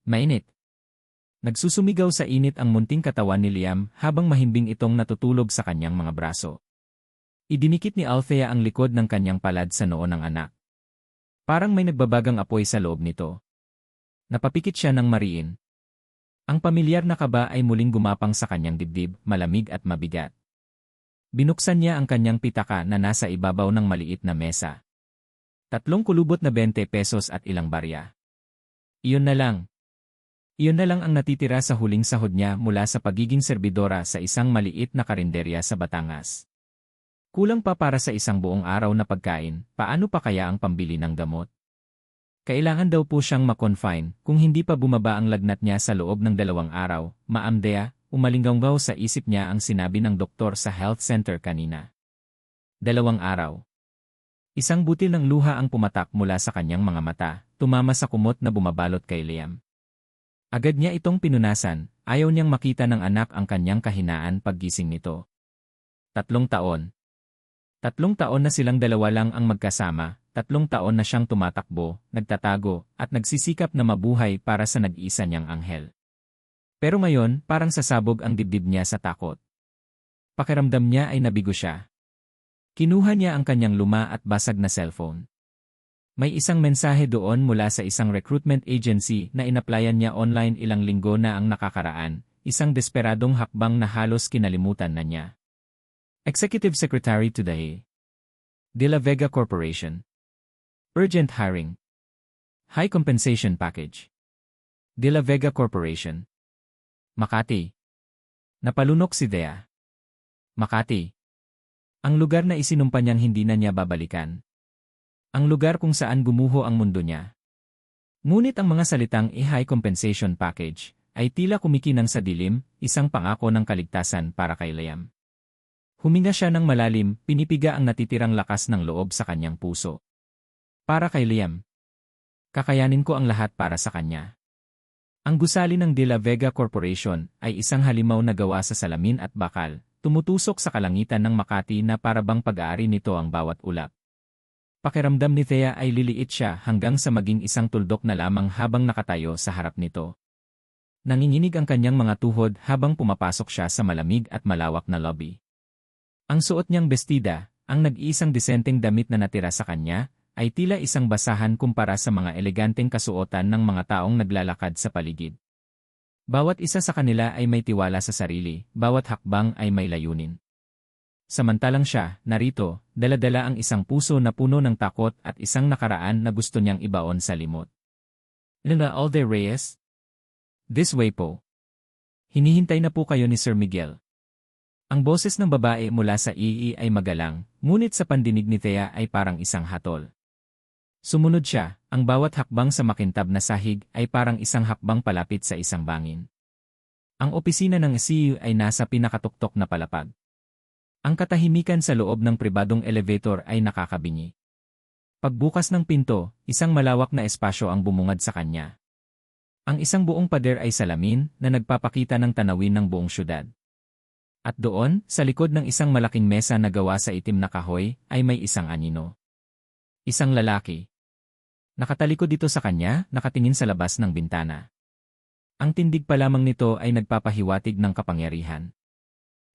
Mainit. Nagsusumigaw sa init ang munting katawan ni Liam habang mahimbing itong natutulog sa kanyang mga braso. Idinikit ni Althea ang likod ng kanyang palad sa noo ng anak. Parang may nagbabagang apoy sa loob nito. Napapikit siya ng mariin. Ang pamilyar na kaba ay muling gumapang sa kanyang dibdib, malamig at mabigat. Binuksan niya ang kanyang pitaka na nasa ibabaw ng maliit na mesa. 3 kulubot na 20 pesos at ilang barya. Iyon na lang. Iyon na lang ang natitira sa huling sahod niya mula sa pagiging serbidora sa isang maliit na karinderya sa Batangas. Kulang pa para sa isang buong araw na pagkain, paano pa kaya ang pambili ng gamot? Kailangan daw po siyang makonfine kung hindi pa bumaba ang lagnat niya sa loob ng 2 araw. Ma'am Dea, umalinggaw sa isip niya ang sinabi ng doktor sa health center kanina. 2 araw. Isang butil ng luha ang pumatak mula sa kanyang mga mata, tumama sa kumot na bumabalot kay Liam. Agad niya itong pinunasan, ayaw niyang makita ng anak ang kanyang kahinaan paggising nito. 3 taon. 3 taon na silang dalawa lang ang magkasama, 3 taon na siyang tumatakbo, nagtatago, at nagsisikap na mabuhay para sa nag-iisa niyang anghel. Pero ngayon, parang sasabog ang dibdib niya sa takot. Pakiramdam niya ay nabigo siya. Kinuha niya ang kanyang luma at basag na cellphone. May isang mensahe doon mula sa isang recruitment agency na inaplayan niya online ilang linggo na ang nakakaraan, isang desperadong hakbang na halos kinalimutan na niya. Executive Secretary to the De La Vega Corporation. Urgent hiring. High compensation package. De La Vega Corporation. Makati. Napalunok si Dea. Makati. Ang lugar na isinumpa niyang hindi na niya babalikan. Ang lugar kung saan gumuho ang mundo niya. Ngunit ang mga salitang high compensation package ay tila kumikinang sa dilim, isang pangako ng kaligtasan para kay Liam. Huminga siya ng malalim, pinipiga ang natitirang lakas ng loob sa kanyang puso. Para kay Liam. Kakayanin ko ang lahat para sa kanya. Ang gusali ng De La Vega Corporation ay isang halimaw na gawa sa salamin at bakal, tumutusok sa kalangitan ng Makati na parabang pag-aari nito ang bawat ulap. Pakiramdam ni Thea ay liliit siya hanggang sa maging isang tuldok na lamang habang nakatayo sa harap nito. Nanginginig ang kanyang mga tuhod habang pumapasok siya sa malamig at malawak na lobby. Ang suot niyang bestida, ang nag-iisang disenteng damit na natira sa kanya, ay tila isang basahan kumpara sa mga eleganteng kasuotan ng mga taong naglalakad sa paligid. Bawat isa sa kanila ay may tiwala sa sarili, bawat hakbang ay may layunin. Samantalang siya, narito, dala-dala ang isang puso na puno ng takot at isang nakaraan na gusto niyang ibaon sa limot. Linda Alde Reyes? This way po. Hinihintay na po kayo ni Sir Miguel. Ang boses ng babae mula sa EE ay magalang, ngunit sa pandinig ni Thea ay parang isang hatol. Sumunod siya, ang bawat hakbang sa makintab na sahig ay parang isang hakbang palapit sa isang bangin. Ang opisina ng CEO ay nasa pinakatuktok na palapag. Ang katahimikan sa loob ng pribadong elevator ay nakakabingi. Pagbukas ng pinto, isang malawak na espasyo ang bumungad sa kanya. Ang isang buong pader ay salamin na nagpapakita ng tanawin ng buong syudad. At doon, sa likod ng isang malaking mesa na gawa sa itim na kahoy, ay may isang anino. Isang lalaki. Nakatalikod dito sa kanya, nakatingin sa labas ng bintana. Ang tindig pa lamang nito ay nagpapahiwatig ng kapangyarihan.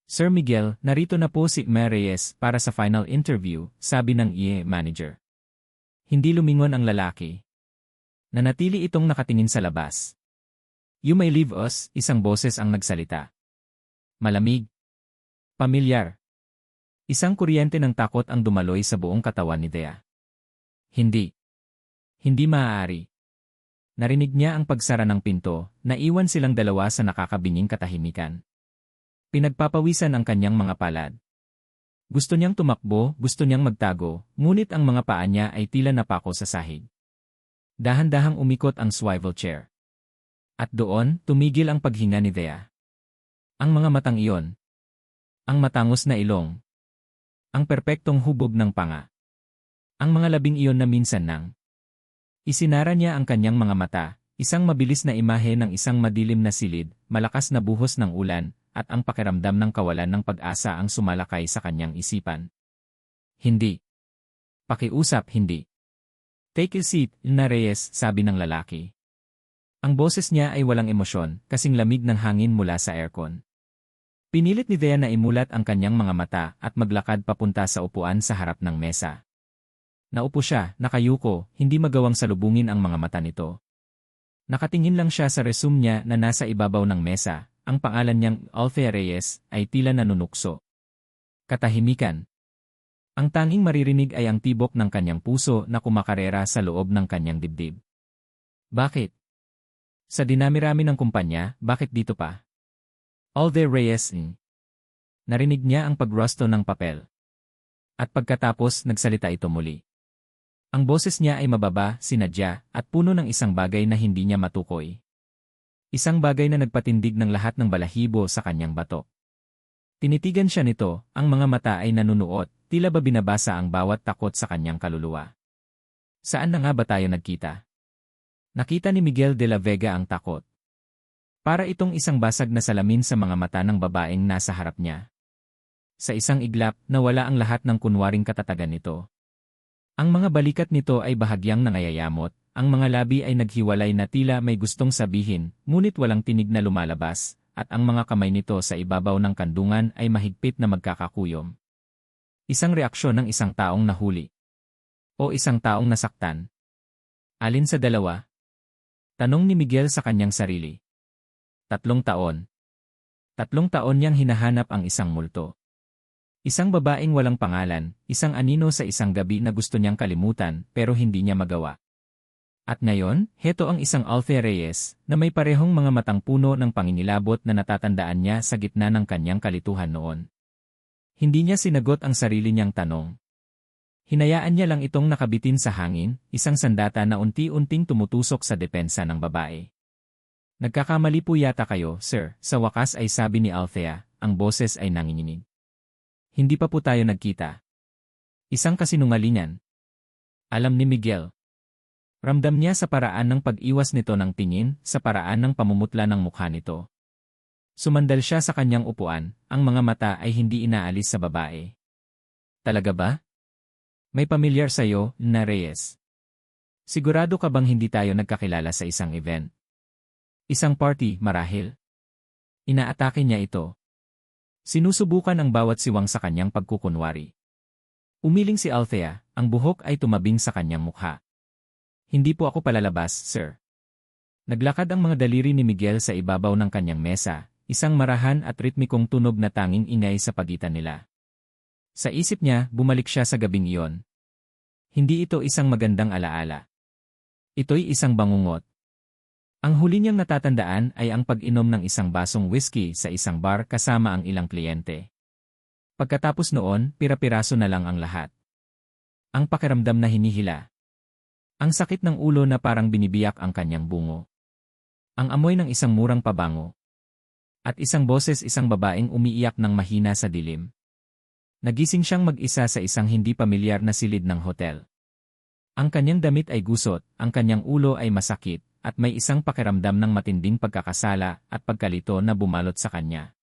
Sir Miguel, narito na po si Reyes para sa final interview, sabi ng EA manager. Hindi lumingon ang lalaki. Nanatili itong nakatingin sa labas. You may leave us, isang boses ang nagsalita. Malamig. Pamilyar. Isang kuryente ng takot ang dumaloy sa buong katawan ni Thea. Hindi. Hindi maaari. Narinig niya ang pagsara ng pinto, naiwan silang dalawa sa nakakabinging katahimikan. Pinagpapawisan ang kanyang mga palad. Gusto niyang tumakbo, gusto niyang magtago, ngunit ang mga paa niya ay tila napako sa sahig. Dahan-dahang umikot ang swivel chair. At doon, tumigil ang paghinga ni Thea. Ang mga matang iyon. Ang matangos na ilong. Ang perpektong hubog ng panga. Ang mga labing iyon na minsan nang. Isinara niya ang kanyang mga mata, isang mabilis na imahe ng isang madilim na silid, malakas na buhos ng ulan, at ang pakiramdam ng kawalan ng pag-asa ang sumalakay sa kanyang isipan. Hindi. Pakiusap, hindi. Take a seat, Reyes, sabi ng lalaki. Ang boses niya ay walang emosyon, kasing lamig ng hangin mula sa aircon. Pinilit ni Thea na imulat ang kanyang mga mata at maglakad papunta sa upuan sa harap ng mesa. Naupo siya, nakayuko, hindi magawang salubungin ang mga mata nito. Nakatingin lang siya sa resume niya na nasa ibabaw ng mesa, ang pangalan niyang Althea Reyes ay tila nanunukso. Katahimikan. Ang tanging maririnig ay ang tibok ng kanyang puso na kumakarera sa loob ng kanyang dibdib. Bakit? Sa dinami-rami ng kumpanya, bakit dito pa? Althea Reyes. Narinig niya ang pagrusto ng papel. At pagkatapos nagsalita ito muli. Ang boses niya ay mababa, sinadya, at puno ng isang bagay na hindi niya matukoy. Isang bagay na nagpatindig ng lahat ng balahibo sa kanyang batok. Tinitigan siya nito, ang mga mata ay nanunuot, tila ba binabasa ang bawat takot sa kanyang kaluluwa. Saan na nga ba tayo nagkita? Nakita ni Miguel de la Vega ang takot. Para itong isang basag na salamin sa mga mata ng babaeng nasa harap niya. Sa isang iglap, nawala ang lahat ng kunwaring katatagan nito. Ang mga balikat nito ay bahagyang nangayayamot, ang mga labi ay naghiwalay na tila may gustong sabihin, ngunit walang tinig na lumalabas, at ang mga kamay nito sa ibabaw ng kandungan ay mahigpit na magkakakuyom. Isang reaksyon ng isang taong nahuli. O isang taong nasaktan. Alin sa dalawa? Tanong ni Miguel sa kanyang sarili. 3 taon. 3 taon niyang hinahanap ang isang multo. Isang babaeng walang pangalan, isang anino sa isang gabi na gusto niyang kalimutan pero hindi niya magawa. At ngayon, heto ang isang Althea Reyes na may parehong mga matang puno ng panginilabot na natatandaan niya sa gitna ng kanyang kalituhan noon. Hindi niya sinagot ang sarili niyang tanong. Hinayaan niya lang itong nakabitin sa hangin, isang sandata na unti-unting tumutusok sa depensa ng babae. Nagkakamali po yata kayo, sir, sa wakas ay sabi ni Althea, ang boses ay nanginginig. Hindi pa po tayo nagkita. Isang kasinungalingan. Alam ni Miguel. Ramdam niya sa paraan ng pag-iwas nito ng tingin, sa paraan ng pamumutla ng mukha nito. Sumandal siya sa kanyang upuan, ang mga mata ay hindi inaalis sa babae. Talaga ba? May pamilyar sa'yo, na Reyes. Sigurado ka bang hindi tayo nagkakilala sa isang event? Isang party, marahil. Inaatake niya ito. Sinusubukan ang bawat siwang sa kanyang pagkukunwari. Umiling si Althea, ang buhok ay tumabing sa kanyang mukha. Hindi po ako palalabas, sir. Naglakad ang mga daliri ni Miguel sa ibabaw ng kanyang mesa, isang marahan at ritmikong tunog na tanging ingay sa pagitan nila. Sa isip niya, bumalik siya sa gabing iyon. Hindi ito isang magandang alaala. Ito'y isang bangungot. Ang huli niyang natatandaan ay ang pag-inom ng isang basong whiskey sa isang bar kasama ang ilang kliyente. Pagkatapos noon, pira-piraso na lang ang lahat. Ang pakiramdam na hinihila. Ang sakit ng ulo na parang binibiyak ang kanyang bungo. Ang amoy ng isang murang pabango. At isang boses isang babaeng umiiyak ng mahina sa dilim. Nagising siyang mag-isa sa isang hindi pamilyar na silid ng hotel. Ang kanyang damit ay gusot, ang kanyang ulo ay masakit, at may isang pakiramdam ng matinding pagkakasala at pagkalito na bumalot sa kanya.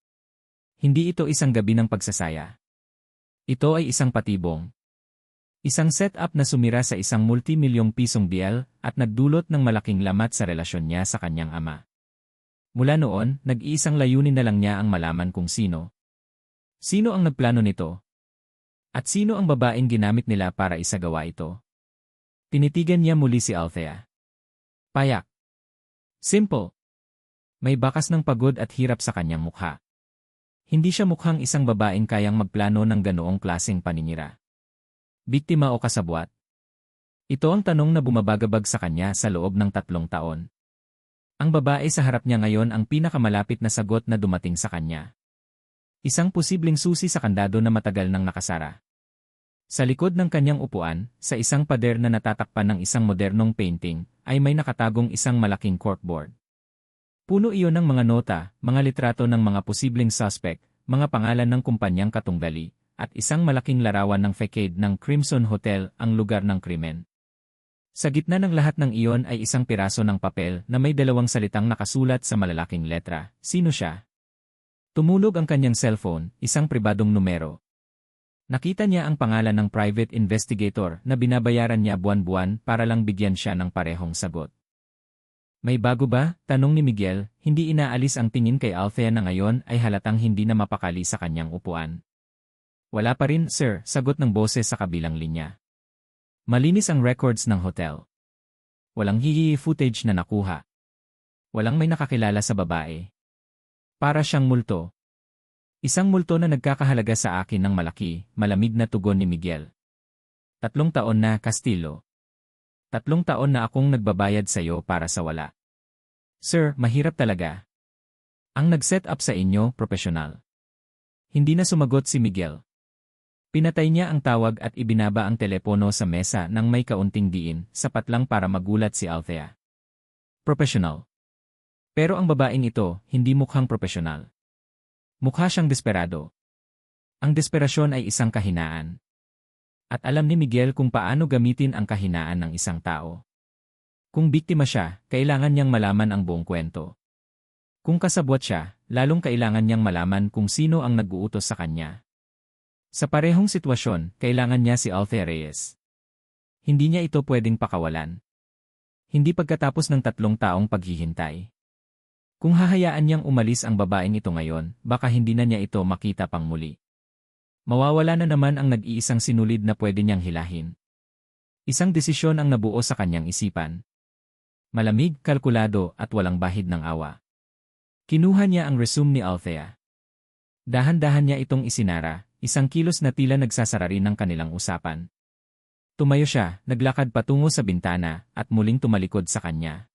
Hindi ito isang gabi ng pagsasaya. Ito ay isang patibong. Isang setup na sumira sa isang multimilyong pisong deal at nagdulot ng malaking lamat sa relasyon niya sa kanyang ama. Mula noon, nag-iisang layunin na lang niya ang malaman kung sino. Sino ang nagplano nito? At sino ang babaeng ginamit nila para isagawa ito? Tinitigan niya muli si Althea. Payak. Simple. May bakas ng pagod at hirap sa kanyang mukha. Hindi siya mukhang isang babaeng kayang magplano ng ganoong klaseng paninira. Biktima o kasabwat? Ito ang tanong na bumabagabag sa kanya sa loob ng 3 taon. Ang babae sa harap niya ngayon ang pinakamalapit na sagot na dumating sa kanya. Isang posibleng susi sa kandado na matagal nang nakasara. Sa likod ng kanyang upuan, sa isang pader na natatakpan ng isang modernong painting, ay may nakatagong isang malaking corkboard. Puno iyon ng mga nota, mga litrato ng mga posibleng suspect, mga pangalan ng kumpanyang katunggali, at isang malaking larawan ng facade ng Crimson Hotel, ang lugar ng krimen. Sa gitna ng lahat ng iyon ay isang piraso ng papel na may 2 salitang nakasulat sa malalaking letra. Sino siya? Tumunog ang kanyang cellphone, isang pribadong numero. Nakita niya ang pangalan ng private investigator na binabayaran niya buwan-buwan para lang bigyan siya ng parehong sagot. May bago ba? Tanong ni Miguel, hindi inaalis ang tingin kay Althea na ngayon ay halatang hindi na mapakali sa kanyang upuan. Wala pa rin, sir, sagot ng boses sa kabilang linya. Malinis ang records ng hotel. Walang footage na nakuha. Walang may nakakilala sa babae. Para siyang multo. Isang multo na nagkakahalaga sa akin ng malaki, malamig na tugon ni Miguel. 3 taon na, Castillo. 3 taon na akong nagbabayad sa'yo para sa wala. Sir, mahirap talaga. Ang nag-set up sa inyo, profesional. Hindi na sumagot si Miguel. Pinatay niya ang tawag at ibinaba ang telepono sa mesa nang may kaunting diin, sapat lang para magulat si Althea. Profesional. Pero ang babaeng ito, hindi mukhang profesional. Mukha siyang desperado. Ang desperasyon ay isang kahinaan. At alam ni Miguel kung paano gamitin ang kahinaan ng isang tao. Kung biktima siya, kailangan niyang malaman ang buong kwento. Kung kasabwat siya, lalong kailangan niyang malaman kung sino ang nag-uutos sa kanya. Sa parehong sitwasyon, kailangan niya si Althea Reyes. Hindi niya ito pwedeng pakawalan. Hindi pagkatapos ng 3 taong paghihintay. Kung hahayaan niyang umalis ang babaeng ito ngayon, baka hindi na niya ito makita pang muli. Mawawala na naman ang nag-iisang sinulid na pwede niyang hilahin. Isang desisyon ang nabuo sa kanyang isipan. Malamig, kalkulado at walang bahid ng awa. Kinuha niya ang resume ni Althea. Dahan-dahan niya itong isinara, isang kilos na tila nagsasara rin ng kanilang usapan. Tumayo siya, naglakad patungo sa bintana at muling tumalikod sa kanya.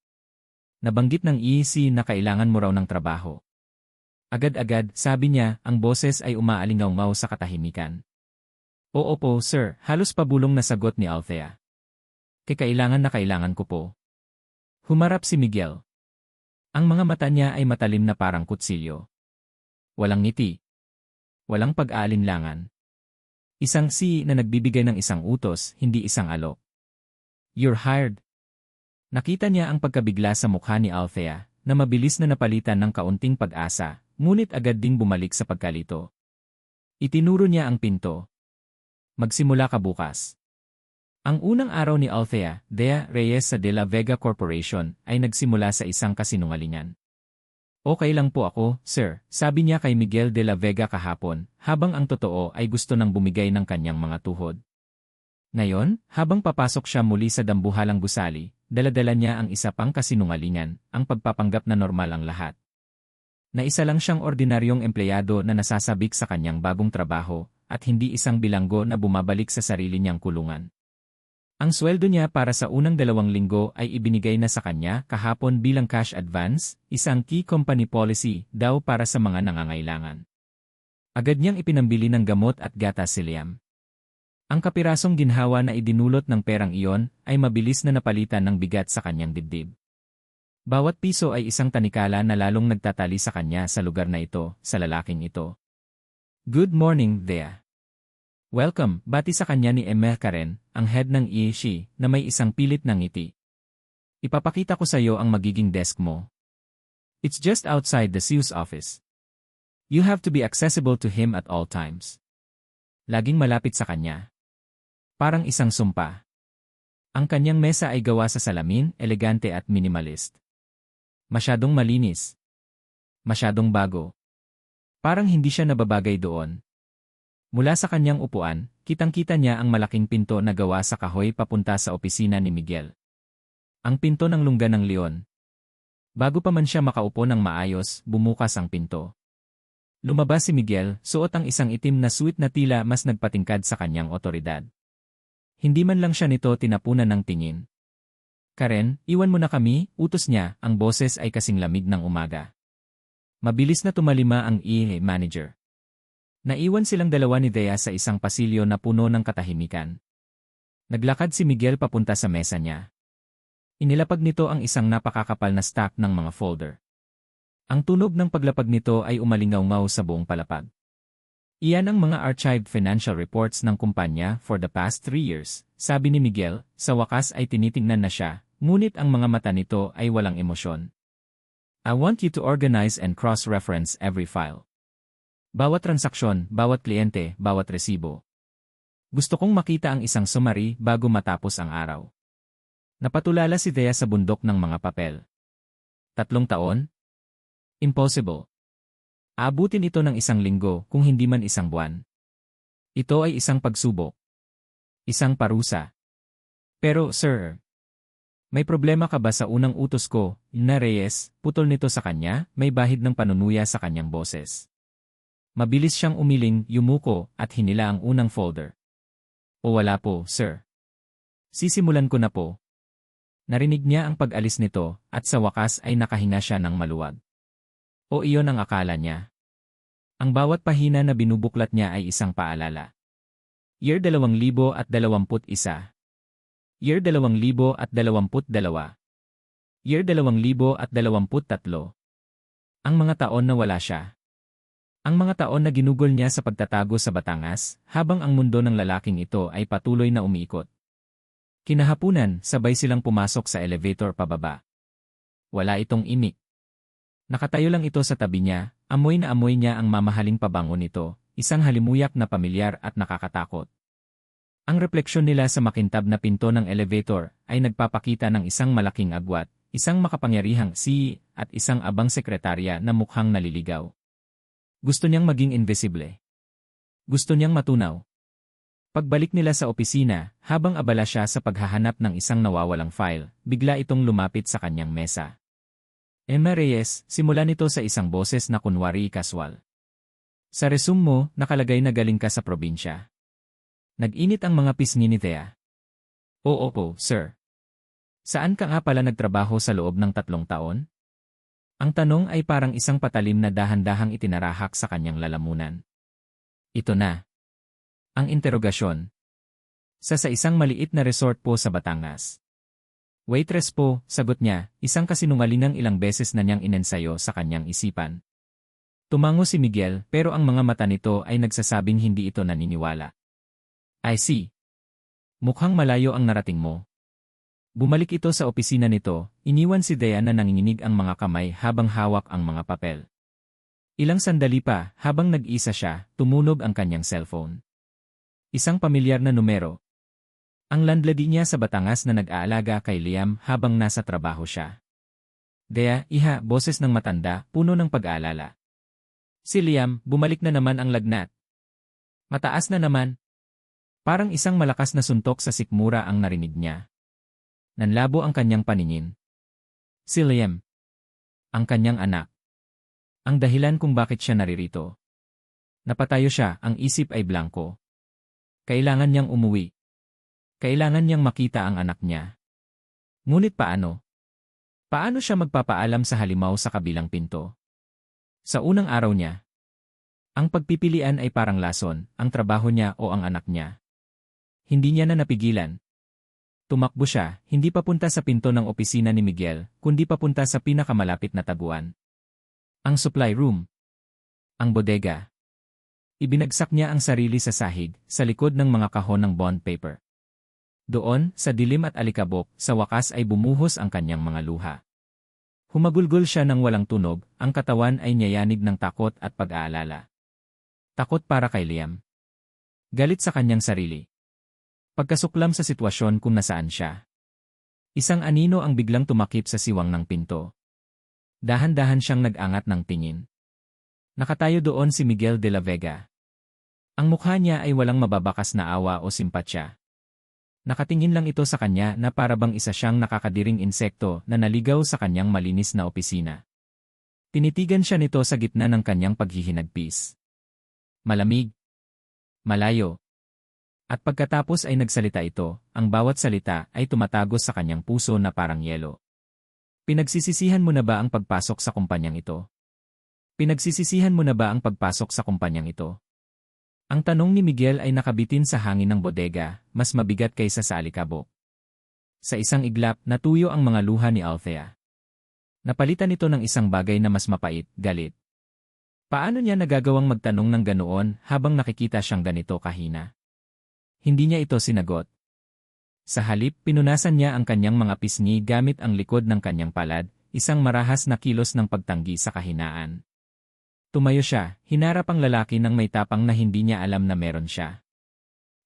Nabanggit ng EC na kailangan mo raw ng trabaho. Agad-agad, sabi niya, ang boses ay umaalingaw-ngaw sa katahimikan. Oo po, sir, halos pabulong na sagot ni Althea. Kailangan na kailangan ko po. Humarap si Miguel. Ang mga mata niya ay matalim na parang kutsilyo. Walang ngiti. Walang pag-aalinlangan. Isang si na nagbibigay ng isang utos, hindi isang alok. You're hired. Nakita niya ang pagkabigla sa mukha ni Althea, na mabilis na napalitan ng kaunting pag-asa, ngunit agad ding bumalik sa pagkalito. Itinuro niya ang pinto. Magsimula ka bukas. Ang unang araw ni Althea, Dea Reyes sa De La Vega Corporation, ay nagsimula sa isang kasinungalingan. Okay lang po ako, sir, sabi niya kay Miguel De La Vega kahapon, habang ang totoo ay gusto nang bumigay ng kanyang mga tuhod. Ngayon, habang papasok siya muli sa dambuhalang gusali, dala-dala niya ang isa pang kasinungalingan, ang pagpapanggap na normal ang lahat. Na isa lang siyang ordinaryong empleyado na nasasabik sa kanyang bagong trabaho, at hindi isang bilanggo na bumabalik sa sarili niyang kulungan. Ang sweldo niya para sa unang 2 linggo ay ibinigay na sa kanya kahapon bilang cash advance, isang key company policy daw para sa mga nangangailangan. Agad niyang ipinambili ng gamot at gatas si Liam. Ang kapirasong ginhawa na idinulot ng perang iyon ay mabilis na napalitan ng bigat sa kanyang dibdib. Bawat piso ay isang tanikala na lalong nagtatali sa kanya sa lugar na ito, sa lalaking ito. Good morning, Thea. Welcome, bati sa kanya ni Emma Karen, ang head ng EAC, na may isang pilit na ngiti. Ipapakita ko sa iyo ang magiging desk mo. It's just outside the CEO's office. You have to be accessible to him at all times. Laging malapit sa kanya. Parang isang sumpa. Ang kanyang mesa ay gawa sa salamin, elegante at minimalist. Masyadong malinis. Masyadong bago. Parang hindi siya nababagay doon. Mula sa kanyang upuan, kitang-kita niya ang malaking pinto na gawa sa kahoy papunta sa opisina ni Miguel. Ang pinto ng lungga ng leon. Bago pa man siya makaupo ng maayos, bumukas ang pinto. Lumabas si Miguel, suot ang isang itim na suit na tila mas nagpatingkad sa kanyang otoridad. Hindi man lang siya nito tinapunan ng tingin. Karen, iwan mo na kami, utos niya, ang boses ay kasing lamig ng umaga. Mabilis na tumalima ang EA manager. Naiwan silang dalawa ni Thea sa isang pasilyo na puno ng katahimikan. Naglakad si Miguel papunta sa mesa niya. Inilapag nito ang isang napakakapal na stack ng mga folder. Ang tunog ng paglapag nito ay umalingaw-ngaw sa buong palapag. Iyan ang mga archived financial reports ng kumpanya for the past 3 years, sabi ni Miguel, sa wakas ay tinitingnan na siya, ngunit ang mga mata nito ay walang emosyon. I want you to organize and cross-reference every file. Bawat transaksyon, bawat kliyente, bawat resibo. Gusto kong makita ang isang summary bago matapos ang araw. Napatulala si Thea sa bundok ng mga papel. 3 taon? Impossible. Aabutin ito ng 1 linggo kung hindi man 1 buwan. Ito ay isang pagsubok. Isang parusa. Pero, sir, may problema ka ba sa unang utos ko, na Reyes, putol nito sa kanya, may bahid ng panunuya sa kanyang boses. Mabilis siyang umiling, yumuko, at hinila ang unang folder. O wala po, sir. Sisimulan ko na po. Narinig niya ang pag-alis nito, at sa wakas ay nakahinga siya ng maluwag. O iyon ang akala niya. Ang bawat pahina na binubuklat niya ay isang paalala. Year 2021. Year 2022. Year 2023. Ang mga taon na wala siya. Ang mga taon na ginugol niya sa pagtatago sa Batangas, habang ang mundo ng lalaking ito ay patuloy na umiikot. Kinahapunan, sabay silang pumasok sa elevator pababa. Wala itong imik. Nakatayo lang ito sa tabi niya, amoy na amoy niya ang mamahaling pabango nito, isang halimuyak na pamilyar at nakakatakot. Ang refleksyon nila sa makintab na pinto ng elevator ay nagpapakita ng isang malaking agwat, isang makapangyarihang at isang abang sekretarya na mukhang naliligaw. Gusto niyang maging invisible. Gusto niyang matunaw. Pagbalik nila sa opisina, habang abala siya sa paghahanap ng isang nawawalang file, bigla itong lumapit sa kanyang mesa. Emma Reyes, simula nito sa isang boses na kunwari kaswal. Sa resume mo, nakalagay na galing ka sa probinsya. Nag-init ang mga pisngi ni Thea. Oo po, sir. Saan ka nga pala nagtrabaho sa loob ng 3 taon? Ang tanong ay parang isang patalim na dahan-dahang itinarahak sa kanyang lalamunan. Ito na. Ang interogasyon. Sa isang maliit na resort po sa Batangas. Waitress po, sagot niya, isang kasinungalingang ilang beses na niyang inensayo sa kanyang isipan. Tumango si Miguel pero ang mga mata nito ay nagsasabing hindi ito naniniwala. I see. Mukhang malayo ang narating mo. Bumalik ito sa opisina nito, iniwan si Thea na nanginginig ang mga kamay habang hawak ang mga papel. Ilang sandali pa, habang nag-isa siya, tumunog ang kanyang cellphone. Isang pamilyar na numero. Ang landlady niya sa Batangas na nag-aalaga kay Liam habang nasa trabaho siya. Thea, iha, boses ng matanda, puno ng pag-aalala. Si Liam, bumalik na naman ang lagnat. Mataas na naman. Parang isang malakas na suntok sa sikmura ang narinig niya. Nanlabo ang kanyang paningin. Si Liam. Ang kanyang anak. Ang dahilan kung bakit siya naririto. Napatayo siya, ang isip ay blanko. Kailangan niyang umuwi. Kailangan niyang makita ang anak niya. Ngunit paano? Paano siya magpapaalam sa halimaw sa kabilang pinto? Sa unang araw niya, ang pagpipilian ay parang lason, ang trabaho niya o ang anak niya. Hindi niya na napigilan. Tumakbo siya, hindi papunta sa pinto ng opisina ni Miguel, kundi papunta sa pinakamalapit na taguan. Ang supply room. Ang bodega. Ibinagsak niya ang sarili sa sahig, sa likod ng mga kahon ng bond paper. Doon, sa dilim at alikabok, sa wakas ay bumuhos ang kanyang mga luha. Humagulgol siya ng walang tunog, ang katawan ay niyayanig ng takot at pag-aalala. Takot para kay Liam. Galit sa kanyang sarili. Pagkasuklam sa sitwasyon kung nasaan siya. Isang anino ang biglang tumakip sa siwang ng pinto. Dahan-dahan siyang nag-angat ng tingin. Nakatayo doon si Miguel de la Vega. Ang mukha niya ay walang mababakas na awa o simpatsya. Nakatingin lang ito sa kanya na parabang isa siyang nakakadiring insekto na naligaw sa kanyang malinis na opisina. Tinitigan siya nito sa gitna ng kanyang paghihinagpis. Malamig. Malayo. At pagkatapos ay nagsalita ito, ang bawat salita ay tumatagos sa kanyang puso na parang yelo. Pinagsisisihan mo na ba ang pagpasok sa kumpanyang ito? Pinagsisisihan mo na ba ang pagpasok sa kumpanyang ito? Ang tanong ni Miguel ay nakabitin sa hangin ng bodega, mas mabigat kaysa sa alikabok. Sa isang iglap, natuyo ang mga luha ni Althea. Napalitan ito ng isang bagay na mas mapait, galit. Paano niya nagagawang magtanong ng ganoon habang nakikita siyang ganito kahina? Hindi niya ito sinagot. Sa halip, pinunasan niya ang kanyang mga pisngi gamit ang likod ng kanyang palad, isang marahas na kilos ng pagtanggi sa kahinaan. Tumayo siya, hinarap ang lalaki ng may tapang na hindi niya alam na meron siya.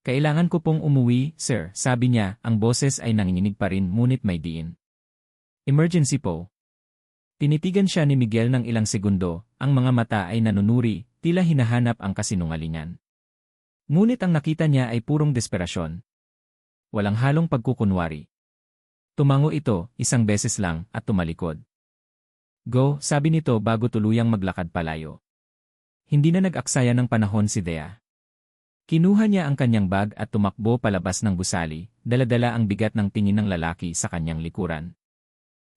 Kailangan ko pong umuwi, sir, sabi niya, ang boses ay nanginginig pa rin ngunit may diin. Emergency po. Tinitigan siya ni Miguel ng ilang segundo, ang mga mata ay nanunuri, tila hinahanap ang kasinungalingan. Ngunit ang nakita niya ay purong desperasyon. Walang halong pagkukunwari. Tumango ito, isang beses lang, at tumalikod. Go, sabi nito bago tuluyang maglakad palayo. Hindi na nag-aksaya ng panahon si Dea. Kinuha niya ang kanyang bag at tumakbo palabas ng gusali, dala-dala ang bigat ng tingin ng lalaki sa kanyang likuran.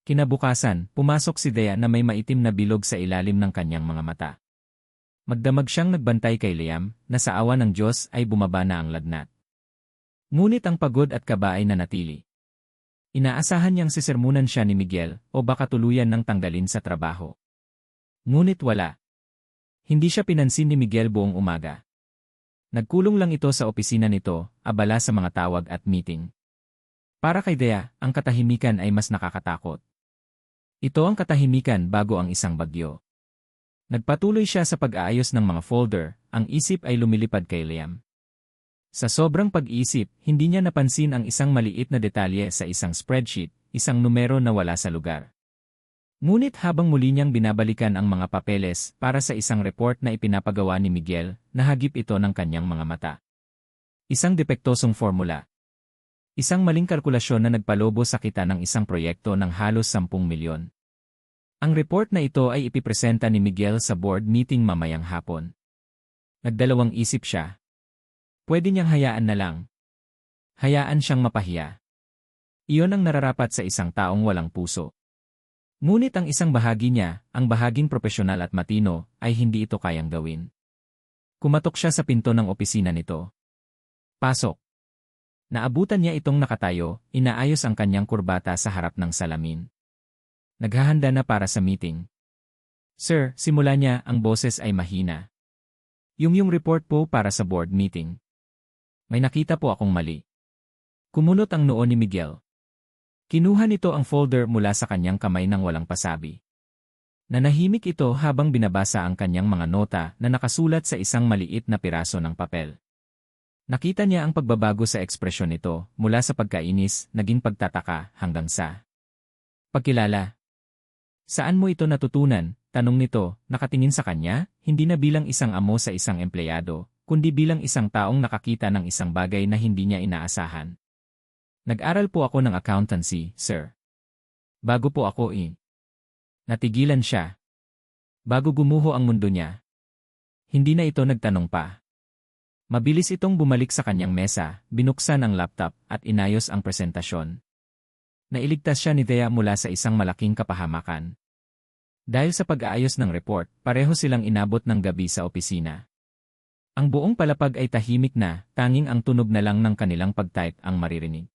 Kinabukasan, pumasok si Dea na may maitim na bilog sa ilalim ng kanyang mga mata. Magdamag siyang nagbantay kay Liam, na sa awa ng Diyos ay bumaba na ang lagnat. Ngunit ang pagod at kaba ay nanatili. Inaasahan niyang sisermunan siya ni Miguel o baka tuluyan ng tanggalin sa trabaho. Ngunit wala. Hindi siya pinansin ni Miguel buong umaga. Nagkulong lang ito sa opisina nito, abala sa mga tawag at meeting. Para kay Dea, ang katahimikan ay mas nakakatakot. Ito ang katahimikan bago ang isang bagyo. Nagpatuloy siya sa pag-aayos ng mga folder, ang isip ay lumilipad kay Liam. Sa sobrang pag-iisip, hindi niya napansin ang isang maliit na detalye sa isang spreadsheet, isang numero na wala sa lugar. Ngunit habang muli niyang binabalikan ang mga papeles para sa isang report na ipinapagawa ni Miguel, nahagip ito ng kanyang mga mata. Isang depektosong formula. Isang maling kalkulasyon na nagpalobo sa kita ng isang proyekto ng halos 10 milyon. Ang report na ito ay ipipresenta ni Miguel sa board meeting mamayang hapon. Nagdalawang isip siya. Pwede niyang hayaan na lang. Hayaan siyang mapahiya. Iyon ang nararapat sa isang taong walang puso. Ngunit ang isang bahagi niya, ang bahaging propesyonal at matino, ay hindi ito kayang gawin. Kumatok siya sa pinto ng opisina nito. Pasok. Naabutan niya itong nakatayo, inaayos ang kanyang kurbata sa harap ng salamin. Naghahanda na para sa meeting. Sir, simula niya, ang boses ay mahina. Yung report po para sa board meeting. May nakita po akong mali. Kumunot ang noo ni Miguel. Kinuha nito ang folder mula sa kanyang kamay nang walang pasabi. Nanahimik ito habang binabasa ang kanyang mga nota na nakasulat sa isang maliit na piraso ng papel. Nakita niya ang pagbabago sa ekspresyon nito, mula sa pagkainis, naging pagtataka, hanggang sa pagkilala. Saan mo ito natutunan? Tanong nito, nakatingin sa kanya, hindi na bilang isang amo sa isang empleyado, kundi bilang isang taong nakakita ng isang bagay na hindi niya inaasahan. Nag-aral po ako ng accountancy, sir. Bago po ako Natigilan siya. Bago gumuho ang mundo niya. Hindi na ito nagtanong pa. Mabilis itong bumalik sa kanyang mesa, binuksan ang laptop at inayos ang presentasyon. Nailigtas siya ni Thea mula sa isang malaking kapahamakan. Dahil sa pag-aayos ng report, pareho silang inabot ng gabi sa opisina. Ang buong palapag ay tahimik na, tanging ang tunog na lang ng kanilang pag-type ang maririnig.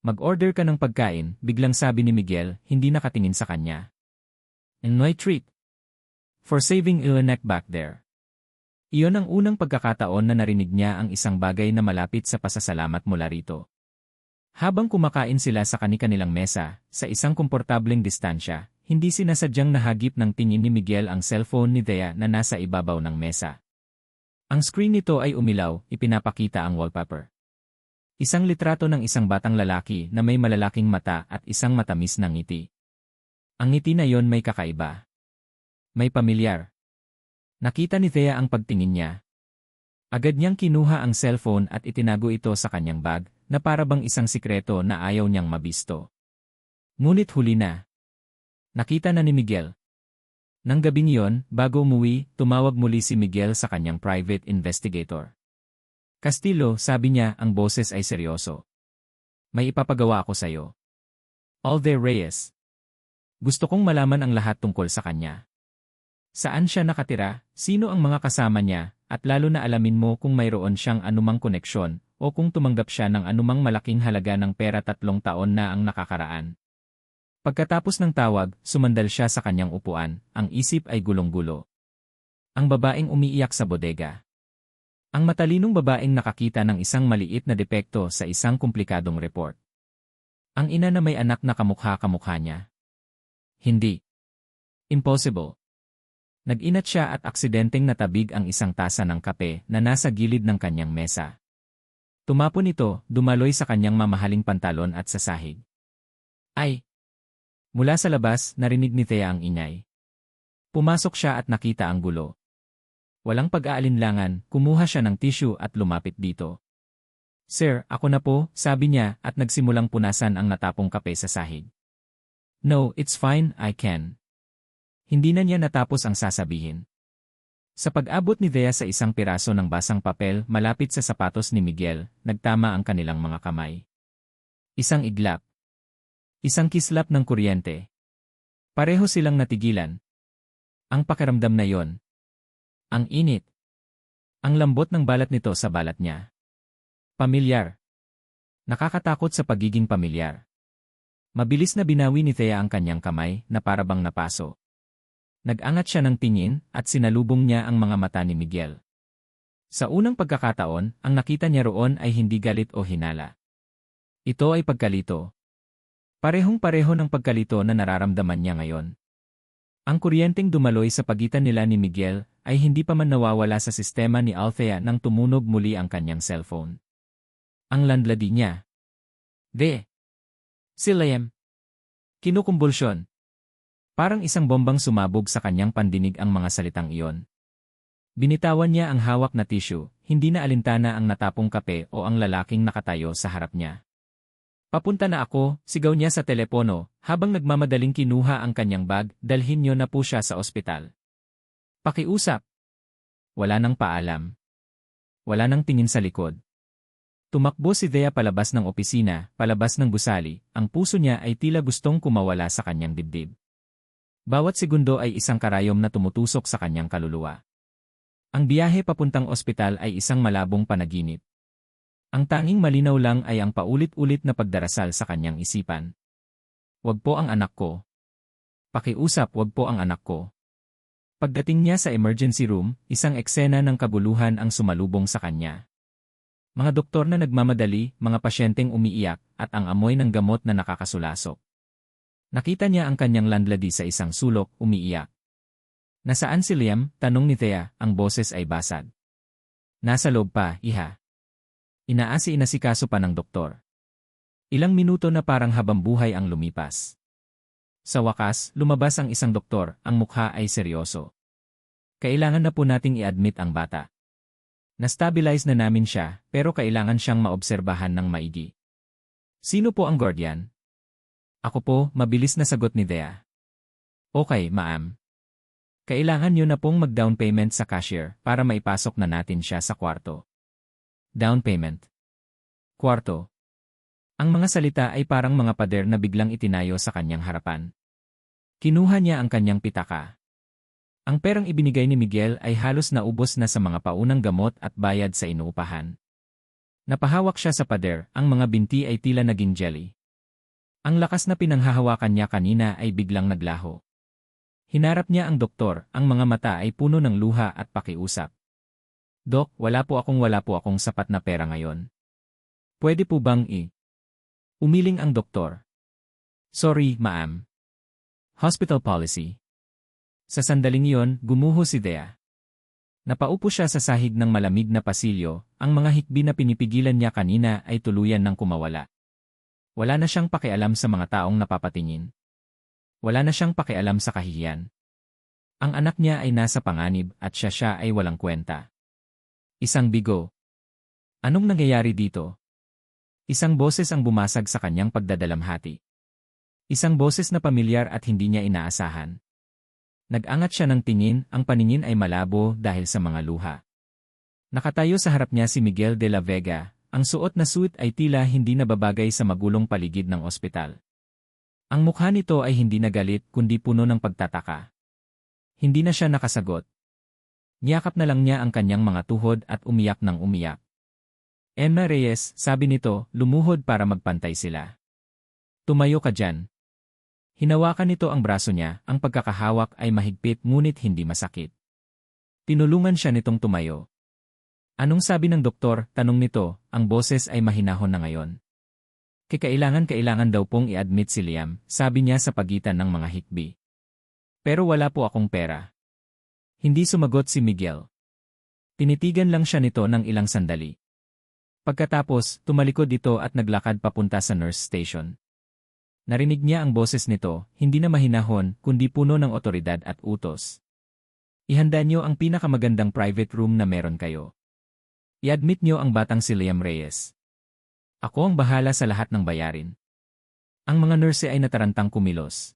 Mag-order ka ng pagkain, biglang sabi ni Miguel, hindi nakatingin sa kanya. And my treat. For saving your neck back there. Iyon ang unang pagkakataon na narinig niya ang isang bagay na malapit sa pasasalamat mula rito. Habang kumakain sila sa kani-kanilang mesa, sa isang komportableng distansya, hindi sinasadyang nahagip ng tingin ni Miguel ang cellphone ni Thea na nasa ibabaw ng mesa. Ang screen nito ay umilaw, ipinapakita ang wallpaper. Isang litrato ng isang batang lalaki na may malalaking mata at isang matamis na ngiti. Ang ngiti na yon may kakaiba. May pamilyar. Nakita ni Thea ang pagtingin niya. Agad niyang kinuha ang cellphone at itinago ito sa kanyang bag, na parabang isang sikreto na ayaw niyang mabisto. Ngunit huli na. Nakita na ni Miguel. Nang gabing yon, bago umuwi, tumawag muli si Miguel sa kanyang private investigator. Castillo, sabi niya, ang boses ay seryoso. May ipapagawa ako sa'yo. Alde Reyes. Gusto kong malaman ang lahat tungkol sa kanya. Saan siya nakatira, sino ang mga kasama niya, at lalo na alamin mo kung mayroon siyang anumang koneksyon, o kung tumanggap siya ng anumang malaking halaga ng pera 3 taon na ang nakakaraan. Pagkatapos ng tawag, sumandal siya sa kanyang upuan, ang isip ay gulong-gulo. Ang babaeng umiiyak sa bodega. Ang matalinong babaeng nakakita ng isang maliit na depekto sa isang komplikadong report. Ang ina na may anak na kamukha-kamukha niya. Hindi. Impossible. Nag-inat siya at aksidenteng natabig ang isang tasa ng kape na nasa gilid ng kanyang mesa. Tumapon ito, dumaloy sa kanyang mamahaling pantalon at sa sahig. Ay! Mula sa labas, narinig ni Thea ang ingay. Pumasok siya at nakita ang gulo. Walang pag-aalinlangan, kumuha siya ng tissue at lumapit dito. Sir, ako na po, sabi niya at nagsimulang punasan ang natapong kape sa sahig. No, it's fine, I can. Hindi na niya natapos ang sasabihin. Sa pag-abot ni Thea sa isang piraso ng basang papel malapit sa sapatos ni Miguel, nagtama ang kanilang mga kamay. Isang iglap. Isang kislap ng kuryente. Pareho silang natigilan. Ang pakiramdam na yon. Ang init. Ang lambot ng balat nito sa balat niya. Pamilyar. Nakakatakot sa pagiging pamilyar. Mabilis na binawi ni Thea ang kanyang kamay na parabang napaso. Nag-angat siya ng tingin at sinalubong niya ang mga mata ni Miguel. Sa unang pagkakataon, ang nakita niya roon ay hindi galit o hinala. Ito ay pagkalito. Parehong-pareho ng pagkalito na nararamdaman niya ngayon. Ang kuryenteng dumaloy sa pagitan nila ni Miguel ay hindi pa man nawawala sa sistema ni Althea nang tumunog muli ang kanyang cellphone. Ang landlady niya. Si Liam. Kinukumbulsyon. Parang isang bombang sumabog sa kanyang pandinig ang mga salitang iyon. Binitawan niya ang hawak na tissue, hindi na alintana ang natapong kape o ang lalaking nakatayo sa harap niya. Papunta na ako, sigaw niya sa telepono, habang nagmamadaling kinuha ang kanyang bag, dalhin niyo na po siya sa ospital. Pakiusap. Wala nang paalam. Wala nang tingin sa likod. Tumakbo si Thea palabas ng opisina, palabas ng gusali, ang puso niya ay tila gustong kumawala sa kanyang dibdib. Bawat segundo ay isang karayom na tumutusok sa kanyang kaluluwa. Ang biyahe papuntang ospital ay isang malabong panaginip. Ang tanging malinaw lang ay ang paulit-ulit na pagdarasal sa kanyang isipan. Wag po ang anak ko. Pakiusap, wag po ang anak ko. Pagdating niya sa emergency room, isang eksena ng kabuluhan ang sumalubong sa kanya. Mga doktor na nagmamadali, mga pasyenteng umiiyak, at ang amoy ng gamot na nakakasulasok. Nakita niya ang kanyang landlady sa isang sulok, umiiyak. Nasaan si Liam? Tanong ni Thea, ang boses ay basag. Nasa loob pa, iha. Inasikaso pa ng doktor. Ilang minuto na parang habambuhay ang lumipas. Sa wakas, lumabas ang isang doktor, ang mukha ay seryoso. Kailangan na po nating i-admit ang bata. Na-stabilize na namin siya, pero kailangan siyang maobserbahan ng maigi. Sino po ang guardian? Ako po, mabilis na sagot ni Thea. Okay, ma'am. Kailangan niyo na pong mag-down payment sa cashier para maipasok na natin siya sa kwarto. Down payment. Kwarto. Ang mga salita ay parang mga pader na biglang itinayo sa kanyang harapan. Kinuha niya ang kanyang pitaka. Ang perang ibinigay ni Miguel ay halos naubos na sa mga paunang gamot at bayad sa inuupahan. Napahawak siya sa pader, ang mga binti ay tila naging jelly. Ang lakas na pinanghahawakan niya kanina ay biglang naglaho. Hinarap niya ang doktor, ang mga mata ay puno ng luha at pakiusap. Dok, wala po akong sapat na pera ngayon. Pwede po bang Umiling ang doktor. Sorry, ma'am. Hospital policy. Sa sandaling iyon, gumuho si Thea. Napaupo siya sa sahig ng malamig na pasilyo, ang mga hikbi na pinipigilan niya kanina ay tuluyan ng kumawala. Wala na siyang pakialam sa mga taong napapatingin. Wala na siyang pakialam sa kahihiyan. Ang anak niya ay nasa panganib at siya ay walang kwenta. Isang bigo. Anong nangyayari dito? Isang boses ang bumasag sa kanyang pagdadalamhati. Isang boses na pamilyar at hindi niya inaasahan. Nag-angat siya ng tingin, ang paningin ay malabo dahil sa mga luha. Nakatayo sa harap niya si Miguel de la Vega, ang suot na suit ay tila hindi nababagay sa magulong paligid ng ospital. Ang mukha nito ay hindi nagalit kundi puno ng pagtataka. Hindi na siya nakasagot. Niyakap na lang niya ang kanyang mga tuhod at umiyak ng umiyak. Emma Reyes, sabi nito, lumuhod para magpantay sila. Tumayo ka dyan. Hinawakan nito ang braso niya, ang pagkakahawak ay mahigpit ngunit hindi masakit. Tinulungan siya nitong tumayo. Anong sabi ng doktor? Tanong nito, ang boses ay mahinahon na ngayon. Kailangan daw pong i-admit si Liam, sabi niya sa pagitan ng mga hikbi. Pero wala po akong pera. Hindi sumagot si Miguel. Tinitigan lang siya nito ng ilang sandali. Pagkatapos, tumalikod ito at naglakad papunta sa nurse station. Narinig niya ang boses nito, hindi na mahinahon, kundi puno ng otoridad at utos. Ihanda niyo ang pinakamagandang private room na meron kayo. I-admit niyo ang batang si Liam Reyes. Ako ang bahala sa lahat ng bayarin. Ang mga nurse ay natarantang kumilos.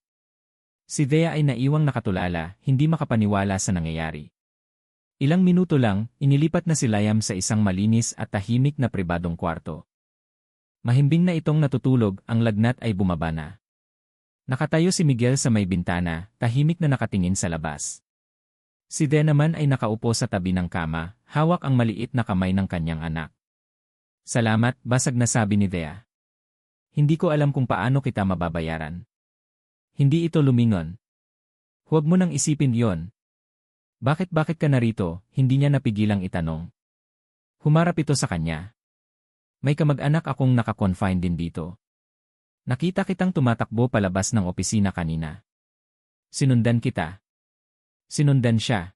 Si Thea ay naiwang nakatulala, hindi makapaniwala sa nangyayari. Ilang minuto lang, inilipat na si Liam sa isang malinis at tahimik na pribadong kwarto. Mahimbing na itong natutulog, ang lagnat ay bumaba na. Nakatayo si Miguel sa may bintana, tahimik na nakatingin sa labas. Si Thea naman ay nakaupo sa tabi ng kama, hawak ang maliit na kamay ng kanyang anak. Salamat, basag na sabi ni Thea. Hindi ko alam kung paano kita mababayaran. Hindi ito lumingon. Huwag mo nang isipin yon. Bakit ka narito, hindi niya napigilang itanong. Humarap ito sa kanya. May kamag-anak akong nakakonfine din dito. Nakita kitang tumatakbo palabas ng opisina kanina. Sinundan kita. Sinundan siya.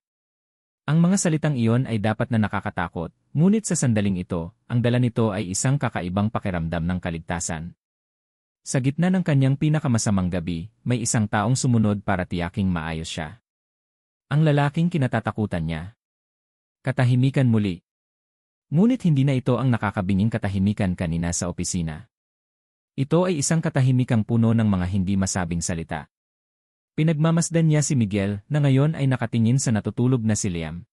Ang mga salitang iyon ay dapat na nakakatakot, ngunit sa sandaling ito, ang dala nito ay isang kakaibang pakiramdam ng kaligtasan. Sa gitna ng kanyang pinakamasamang gabi, may isang taong sumunod para tiyaking maayos siya. Ang lalaking kinatatakutan niya. Katahimikan muli. Ngunit hindi na ito ang nakakabinging katahimikan kanina sa opisina. Ito ay isang katahimikang puno ng mga hindi masabing salita. Pinagmamasdan niya si Miguel na ngayon ay nakatingin sa natutulog na si Liam.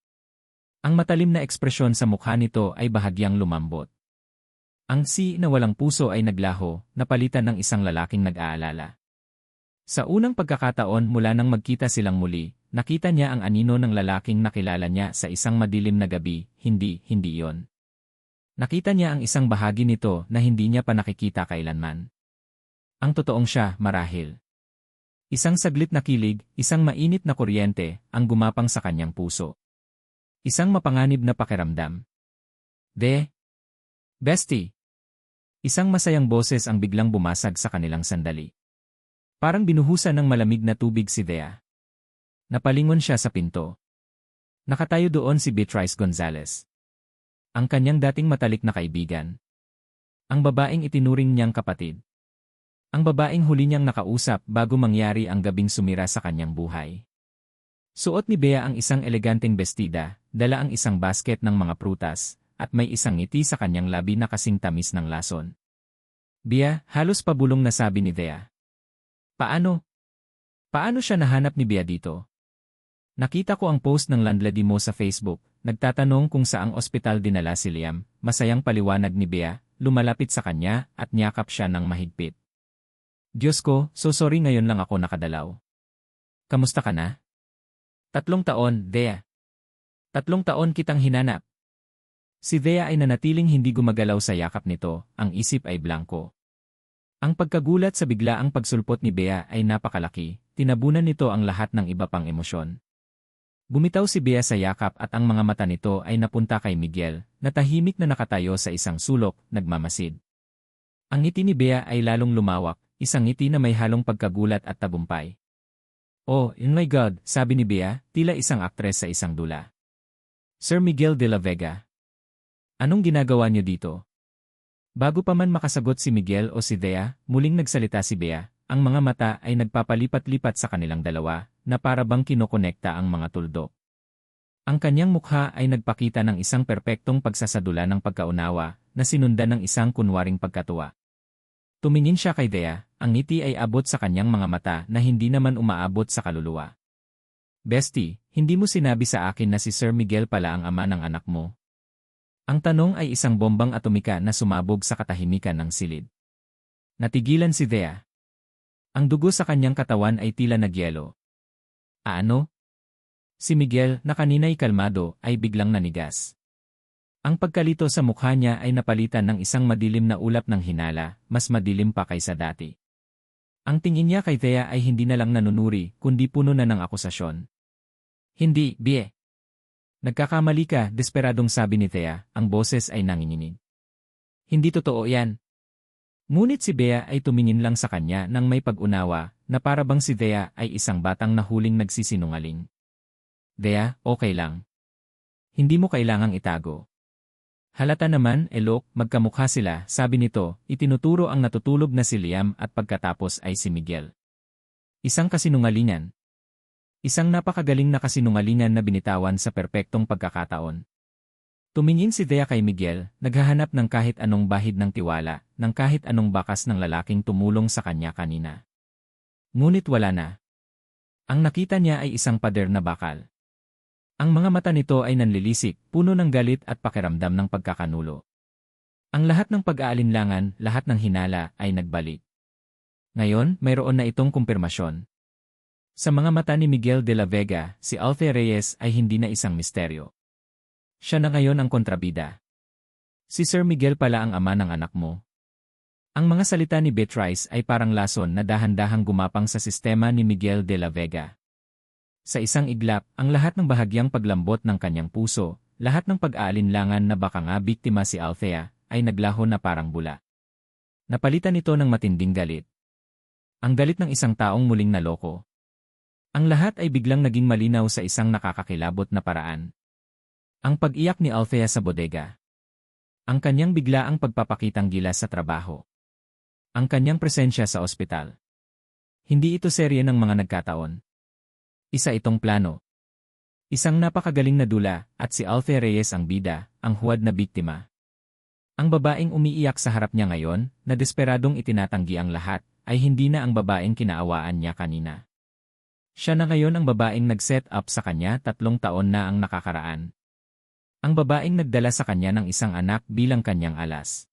Ang matalim na ekspresyon sa mukha nito ay bahagyang lumambot. Ang na walang puso ay naglaho, napalitan ng isang lalaking nag-aalala. Sa unang pagkakataon mula nang magkita silang muli, nakita niya ang anino ng lalaking nakilala niya sa isang madilim na gabi, hindi yon. Nakita niya ang isang bahagi nito na hindi niya pa nakikita kailanman. Ang totoong siya, marahil. Isang saglit na kilig, isang mainit na kuryente, ang gumapang sa kanyang puso. Isang mapanganib na pakiramdam. Bestie! Isang masayang boses ang biglang bumasag sa kanilang sandali. Parang binuhusan ng malamig na tubig si Thea. Napalingon siya sa pinto. Nakatayo doon si Beatrice Gonzalez. Ang kanyang dating matalik na kaibigan. Ang babaeng itinuring niyang kapatid. Ang babaeng huli niyang nakausap bago mangyari ang gabing sumira sa kanyang buhay. Suot ni Bea ang isang eleganteng bestida, dala ang isang basket ng mga prutas, at may isang ngiti sa kanyang labi na kasing tamis ng lason. Bea, halos pabulong na sabi ni Thea. Paano? Paano siya nahanap ni Bea dito? Nakita ko ang post ng landlady mo sa Facebook, nagtatanong kung saang ospital dinala si Liam, masayang paliwanag ni Bea, lumalapit sa kanya at niyakap siya ng mahigpit. Diyos ko, so sorry ngayon lang ako nakadalaw. Kamusta ka na? 3 taon, Thea. 3 taon kitang hinanap. Si Thea ay nanatiling hindi gumagalaw sa yakap nito, ang isip ay blanko. Ang pagkagulat sa biglaang pagsulpot ni Bea ay napakalaki, tinabunan nito ang lahat ng iba pang emosyon. Bumitaw si Bea sa yakap at ang mga mata nito ay napunta kay Miguel, na tahimik na nakatayo sa isang sulok, nagmamasid. Ang ngiti ni Bea ay lalong lumawak, isang ngiti na may halong pagkagulat at tagumpay. Oh my God, sabi ni Bea, tila isang aktres sa isang dula. Sir Miguel de la Vega. Anong ginagawa niyo dito? Bago pa man makasagot si Miguel o si Thea, muling nagsalita si Bea, ang mga mata ay nagpapalipat-lipat sa kanilang dalawa, na para bang kinokonekta ang mga tuldok. Ang kanyang mukha ay nagpakita ng isang perpektong pagsasadula ng pagkaunawa, na sinundan ng isang kunwaring pagkatuwa. Tumingin siya kay Thea, ang ngiti ay abot sa kanyang mga mata na hindi naman umaabot sa kaluluwa. Bestie, hindi mo sinabi sa akin na si Sir Miguel pala ang ama ng anak mo. Ang tanong ay isang bombang atomika na sumabog sa katahimikan ng silid. Natigilan si Thea. Ang dugo sa kanyang katawan ay tila nagyelo. Ano? Si Miguel, na kanina'y kalmado, ay biglang nanigas. Ang pagkalito sa mukha niya ay napalitan ng isang madilim na ulap ng hinala, mas madilim pa kaysa dati. Ang tingin niya kay Thea ay hindi na lang nanunuri, kundi puno na ng akusasyon. Hindi, Bea. Nagkakamali ka, desperadong sabi ni Thea, ang boses ay nanginginig. Hindi totoo yan. Ngunit si Bea ay tumingin lang sa kanya nang may pag-unawa, na para bang si Thea ay isang batang nahuling nagsisinungaling. Thea, okay lang. Hindi mo kailangang itago. Halata naman, Elok, magkamukha sila, sabi nito, itinuturo ang natutulog na si Liam at pagkatapos ay si Miguel. Isang kasinungalingan. Isang napakagaling na kasinungalingan na binitawan sa perpektong pagkakataon. Tumingin si Thea kay Miguel, naghahanap ng kahit anong bahid ng tiwala, ng kahit anong bakas ng lalaking tumulong sa kanya kanina. Ngunit wala na. Ang nakita niya ay isang pader na bakal. Ang mga mata nito ay nanlilisik, puno ng galit at pakiramdam ng pagkakanulo. Ang lahat ng pag-aalinlangan, lahat ng hinala ay nagbalik. Ngayon, mayroon na itong kumpirmasyon. Sa mga mata ni Miguel de la Vega, si Althea Reyes ay hindi na isang misteryo. Siya na ngayon ang kontrabida. Si Sir Miguel pala ang ama ng anak mo. Ang mga salita ni Beatrice ay parang lason na dahan-dahang gumapang sa sistema ni Miguel de la Vega. Sa isang iglap, ang lahat ng bahagyang paglambot ng kanyang puso, lahat ng pag-aalinlangan na baka nga biktima si Althea, ay naglaho na parang bula. Napalitan ito ng matinding galit. Ang galit ng isang taong muling naloko. Ang lahat ay biglang naging malinaw sa isang nakakakilabot na paraan. Ang pag-iyak ni Althea sa bodega. Ang kanyang biglaang pagpapakitang gilas sa trabaho. Ang kanyang presensya sa ospital. Hindi ito serye ng mga nagkataon. Isa itong plano. Isang napakagaling na dula, at si Althea Reyes ang bida, ang huwad na biktima. Ang babaeng umiiyak sa harap niya ngayon, na desperadong itinatanggi ang lahat, ay hindi na ang babaeng kinaawaan niya kanina. Siya na ngayon ang babaeng nag-set up sa kanya 3 taon na ang nakakaraan. Ang babaeng nagdala sa kanya ng isang anak bilang kanyang alas.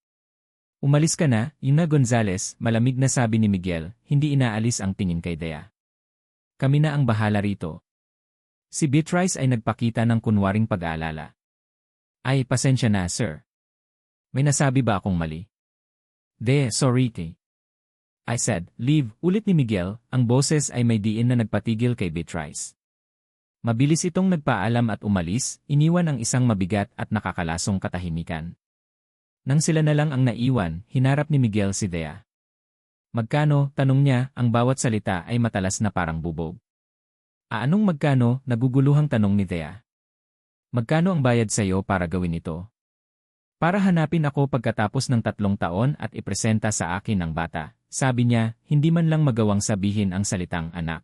Umalis ka na, Ina Gonzales, malamig na sabi ni Miguel, hindi inaalis ang tingin kay Thea. Kami na ang bahala rito. Si Beatrice ay nagpakita ng kunwaring pag-aalala. Ay, pasensya na, sir. May nasabi ba akong mali? Sorry. I said, leave, ulit ni Miguel, ang boses ay may diin na nagpatigil kay Beatrice. Mabilis itong nagpaalam at umalis, iniwan ang isang mabigat at nakakalasong katahimikan. Nang sila na lang ang naiwan, hinarap ni Miguel si Thea. Magkano, tanong niya, ang bawat salita ay matalas na parang bubog. Anong magkano, naguguluhang tanong ni Thea. Magkano ang bayad sa'yo para gawin ito? Para hanapin ako pagkatapos ng 3 taon at ipresenta sa akin ang bata, sabi niya, hindi man lang magawang sabihin ang salitang anak.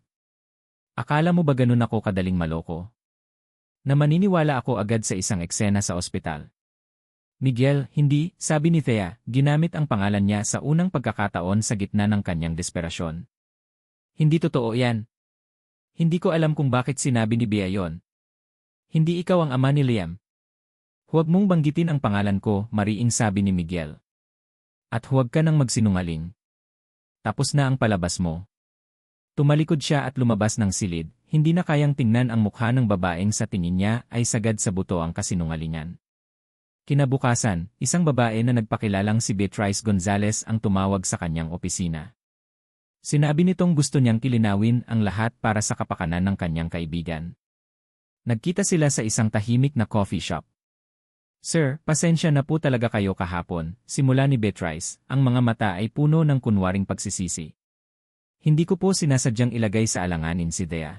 Akala mo ba ganun ako kadaling maloko? Na maniniwala ako agad sa isang eksena sa ospital. Miguel, hindi, sabi ni Thea, ginamit ang pangalan niya sa unang pagkakataon sa gitna ng kanyang desperasyon. Hindi totoo yan. Hindi ko alam kung bakit sinabi ni Bea yon. Hindi ikaw ang ama ni Liam. Huwag mong banggitin ang pangalan ko, mariing sabi ni Miguel. At huwag ka nang magsinungaling. Tapos na ang palabas mo. Tumalikod siya at lumabas ng silid, hindi na kayang tingnan ang mukha ng babaeng sa tingin niya ay sagad sa buto ang kasinungalingan. Kinabukasan, isang babae na nagpakilalang si Beatrice Gonzales ang tumawag sa kanyang opisina. Sinabi nitong gusto niyang kilinawin ang lahat para sa kapakanan ng kanyang kaibigan. Nagkita sila sa isang tahimik na coffee shop. Sir, pasensya na po talaga kayo kahapon, simula ni Beatrice, ang mga mata ay puno ng kunwaring pagsisisi. Hindi ko po sinasadyang ilagay sa alanganin si Thea.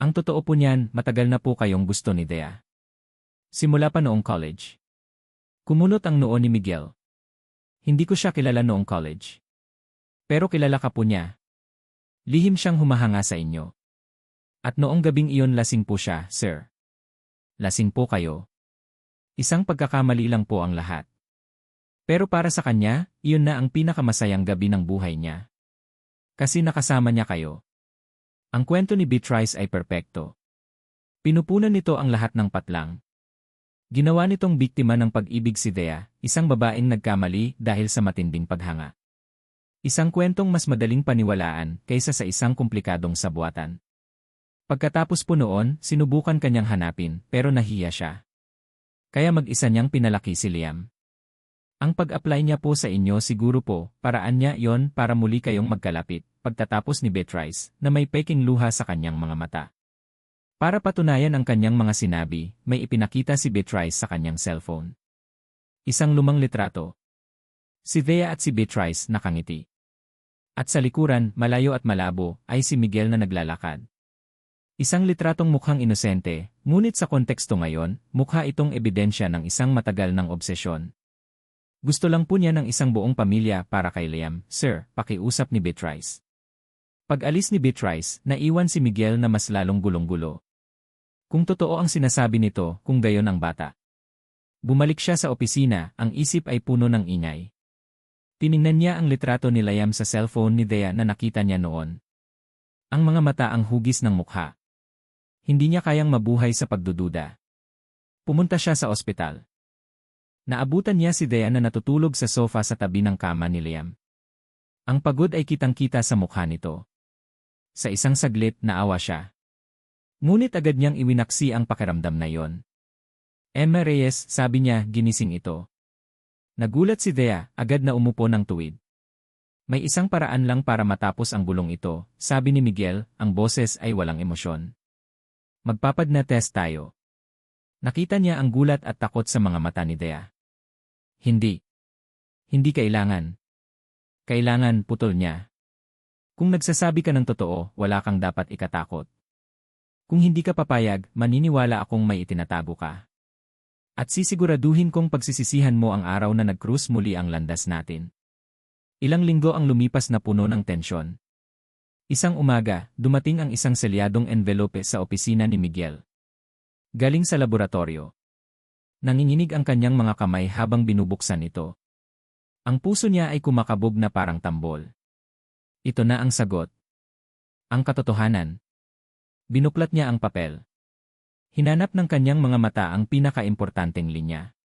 Ang totoo po niyan, matagal na po kayong gusto ni Thea. Simula pa noong college. Kumunot ang noo ni Miguel. Hindi ko siya kilala noong college. Pero kilala ka po niya. Lihim siyang humahanga sa inyo. At noong gabing iyon lasing po siya, sir. Lasing po kayo. Isang pagkakamali lang po ang lahat. Pero para sa kanya, iyon na ang pinakamasayang gabi ng buhay niya. Kasi nakasama niya kayo. Ang kwento ni Beatrice ay perpekto. Pinupunan nito ang lahat ng patlang. Ginawa nitong biktima ng pag-ibig si Thea, isang babaeng nagkamali dahil sa matinding paghanga. Isang kwentong mas madaling paniwalaan kaysa sa isang komplikadong sabuatan. Pagkatapos po noon, sinubukan kanyang hanapin pero nahiya siya. Kaya mag-isa niyang pinalaki si Liam. Ang pag-apply niya po sa inyo siguro po, paraan niya yon para muli kayong magkalapit, pagtatapos ni Beatrice, na may peking luha sa kanyang mga mata. Para patunayan ang kanyang mga sinabi, may ipinakita si Beatrice sa kanyang cellphone. Isang lumang litrato. Si Thea at si Beatrice nakangiti. At sa likuran, malayo at malabo, ay si Miguel na naglalakad. Isang litratong mukhang inosente, ngunit sa konteksto ngayon, mukha itong ebidensya ng isang matagal ng obsesyon. Gusto lang po niya ng isang buong pamilya para kay Liam, Sir, pakiusap ni Beatrice. Pag-alis ni Beatrice, naiwan si Miguel na mas lalong gulong-gulo. Kung totoo ang sinasabi nito, kung gayon ang bata. Bumalik siya sa opisina, ang isip ay puno ng ingay. Tiningnan niya ang litrato ni Liam sa cellphone ni Thea na nakita niya noon. Ang mga mata ang hugis ng mukha. Hindi niya kayang mabuhay sa pagdududa. Pumunta siya sa ospital. Naabutan niya si Thea na natutulog sa sofa sa tabi ng kama ni Liam. Ang pagod ay kitang-kita sa mukha nito. Sa isang saglit, naawa siya. Ngunit agad niyang iwinaksi ang pakiramdam na yon. Emma Reyes, sabi niya, ginising ito. Nagulat si Thea, agad na umupo ng tuwid. May isang paraan lang para matapos ang bulong ito, sabi ni Miguel, ang boses ay walang emosyon. Magpapadna test tayo. Nakita niya ang gulat at takot sa mga mata ni Thea. Hindi. Hindi kailangan. Kailangan, putol niya. Kung nagsasabi ka ng totoo, wala kang dapat ikatakot. Kung hindi ka papayag, maniniwala akong may itinatago ka. At sisiguraduhin kong pagsisisihan mo ang araw na nag-cruise muli ang landas natin. Ilang linggo ang lumipas na puno ng tensyon. Isang umaga, dumating ang isang selyadong envelope sa opisina ni Miguel. Galing sa laboratorio. Nanginginig ang kanyang mga kamay habang binubuksan ito. Ang puso niya ay kumakabog na parang tambol. Ito na ang sagot. Ang katotohanan. Binuklat niya ang papel. Hinanap ng kanyang mga mata ang pinakaimportanteng linya.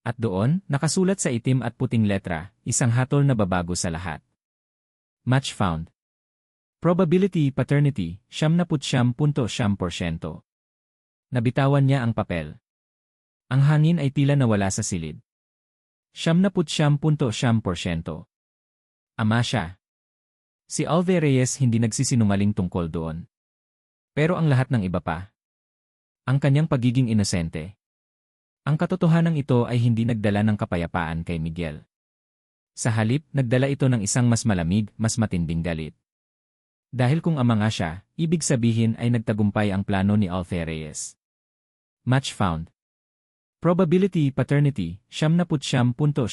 At doon, nakasulat sa itim at puting letra, isang hatol na babago sa lahat. Match found. Probability paternity, 79.9%. Nabitawan niya ang papel. Ang hangin ay tila nawala sa silid. 79.9%. Ama siya. Si Alve Reyes hindi nagsisinungaling tungkol doon. Pero ang lahat ng iba pa. Ang kanyang pagiging inosente. Ang katotohanan ito ay hindi nagdala ng kapayapaan kay Miguel. Sa halip, nagdala ito ng isang mas malamig, mas matinding galit. Dahil kung ama nga siya, ibig sabihin ay nagtagumpay ang plano ni Alve Reyes. Match found. Probability paternity, 79.9%.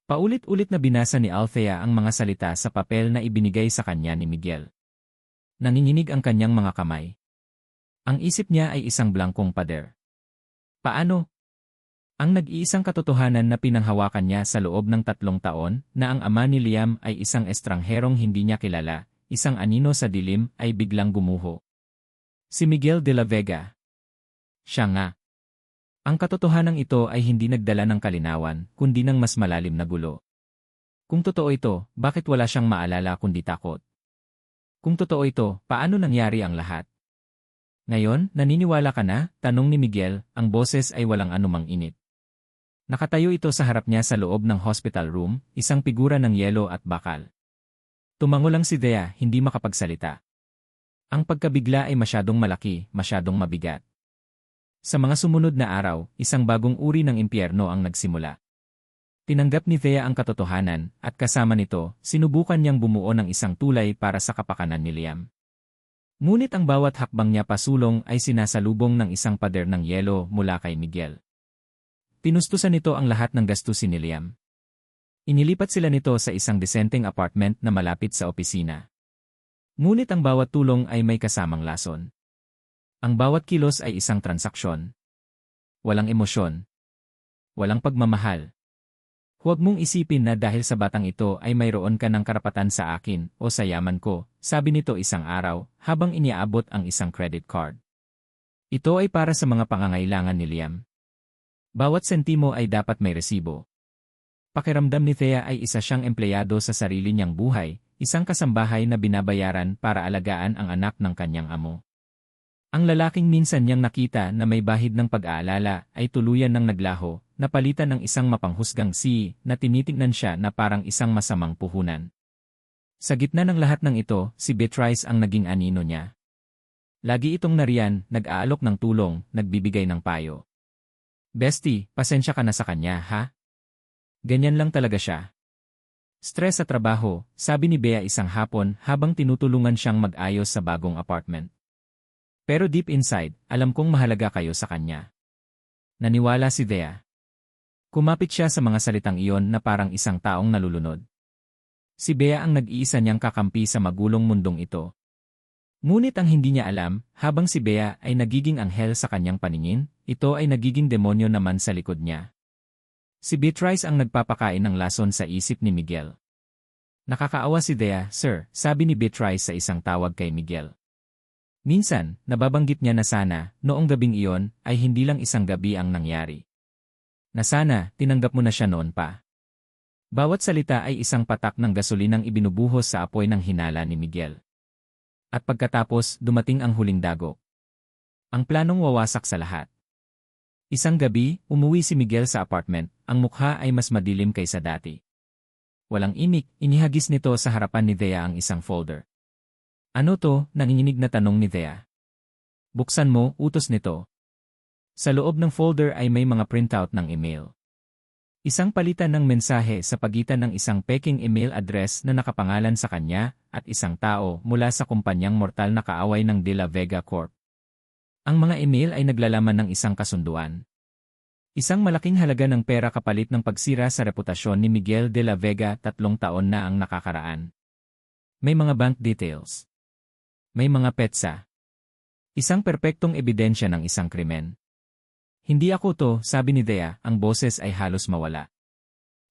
Paulit-ulit na binasa ni Althea ang mga salita sa papel na ibinigay sa kanya ni Miguel. Nanginginig ang kanyang mga kamay. Ang isip niya ay isang blankong pader. Paano? Ang nag-iisang katotohanan na pinanghawakan niya sa loob ng 3 taon na ang ama ni Liam ay isang estrangherong hindi niya kilala, isang anino sa dilim, ay biglang gumuho. Si Miguel de la Vega. Siya nga. Ang katotohanan ito ay hindi nagdala ng kalinawan, kundi ng mas malalim na gulo. Kung totoo ito, bakit wala siyang maalala kundi takot? Kung totoo ito, paano nangyari ang lahat? Ngayon, naniniwala ka na? Tanong ni Miguel, ang boses ay walang anumang init. Nakatayo ito sa harap niya sa loob ng hospital room, isang figura ng yelo at bakal. Tumango lang si Thea, hindi makapagsalita. Ang pagkabigla ay masyadong malaki, masyadong mabigat. Sa mga sumunod na araw, isang bagong uri ng impyerno ang nagsimula. Tinanggap ni Thea ang katotohanan, at kasama nito, sinubukan niyang bumuo ng isang tulay para sa kapakanan ni Liam. Ngunit ang bawat hakbang niya pasulong ay sinasalubong ng isang pader ng yelo mula kay Miguel. Pinustusan nito ang lahat ng gastusin ni Liam. Inilipat sila nito sa isang disenteng apartment na malapit sa opisina. Ngunit ang bawat tulong ay may kasamang lason. Ang bawat kilos ay isang transaksyon. Walang emosyon. Walang pagmamahal. Huwag mong isipin na dahil sa batang ito ay mayroon ka ng karapatan sa akin o sa yaman ko, sabi nito isang araw habang iniaabot ang isang credit card. Ito ay para sa mga pangangailangan ni Liam. Bawat sentimo ay dapat may resibo. Pakiramdam ni Thea ay isa siyang empleyado sa sarili niyang buhay, isang kasambahay na binabayaran para alagaan ang anak ng kanyang amo. Ang lalaking minsan niyang nakita na may bahid ng pag-aalala ay tuluyan ng naglaho, napalitan ng isang mapanghusgang na tinitingnan siya na parang isang masamang puhunan. Sa gitna ng lahat ng ito, si Beatrice ang naging anino niya. Lagi itong nariyan, nag-aalok ng tulong, nagbibigay ng payo. Bestie, pasensya ka na sa kanya, ha? Ganyan lang talaga siya. Stress sa trabaho, sabi ni Bea isang hapon habang tinutulungan siyang mag-ayos sa bagong apartment. Pero deep inside, alam kong mahalaga kayo sa kanya. Naniwala si Bea. Kumapit siya sa mga salitang iyon na parang isang taong nalulunod. Si Bea ang nag-iisa niyang kakampi sa magulong mundong ito. Ngunit ang hindi niya alam, habang si Bea ay nagiging anghel sa kanyang paningin, ito ay nagiging demonyo naman sa likod niya. Si Beatrice ang nagpapakain ng lason sa isip ni Miguel. Nakakaawa si Bea, sir, sabi ni Beatrice sa isang tawag kay Miguel. Minsan, nababanggit niya na sana, noong gabing iyon, ay hindi lang isang gabi ang nangyari. Na sana, tinanggap mo na siya noon pa. Bawat salita ay isang patak ng gasolinang ibinubuhos sa apoy ng hinala ni Miguel. At pagkatapos, dumating ang huling dagok. Ang planong wawasak sa lahat. Isang gabi, umuwi si Miguel sa apartment, ang mukha ay mas madilim kaysa dati. Walang imik, inihagis nito sa harapan ni Thea ang isang folder. Ano to? Nanginginig na tanong ni Thea. Buksan mo, utos nito. Sa loob ng folder ay may mga printout ng email. Isang palitan ng mensahe sa pagitan ng isang peking email address na nakapangalan sa kanya at isang tao mula sa kumpanyang mortal na kaaway ng De La Vega Corp. Ang mga email ay naglalaman ng isang kasunduan. Isang malaking halaga ng pera kapalit ng pagsira sa reputasyon ni Miguel De La Vega 3 taon na ang nakakaraan. May mga bank details. May mga petsa. Isang perpektong ebidensya ng isang krimen. Hindi ako to, sabi ni Thea, ang boses ay halos mawala.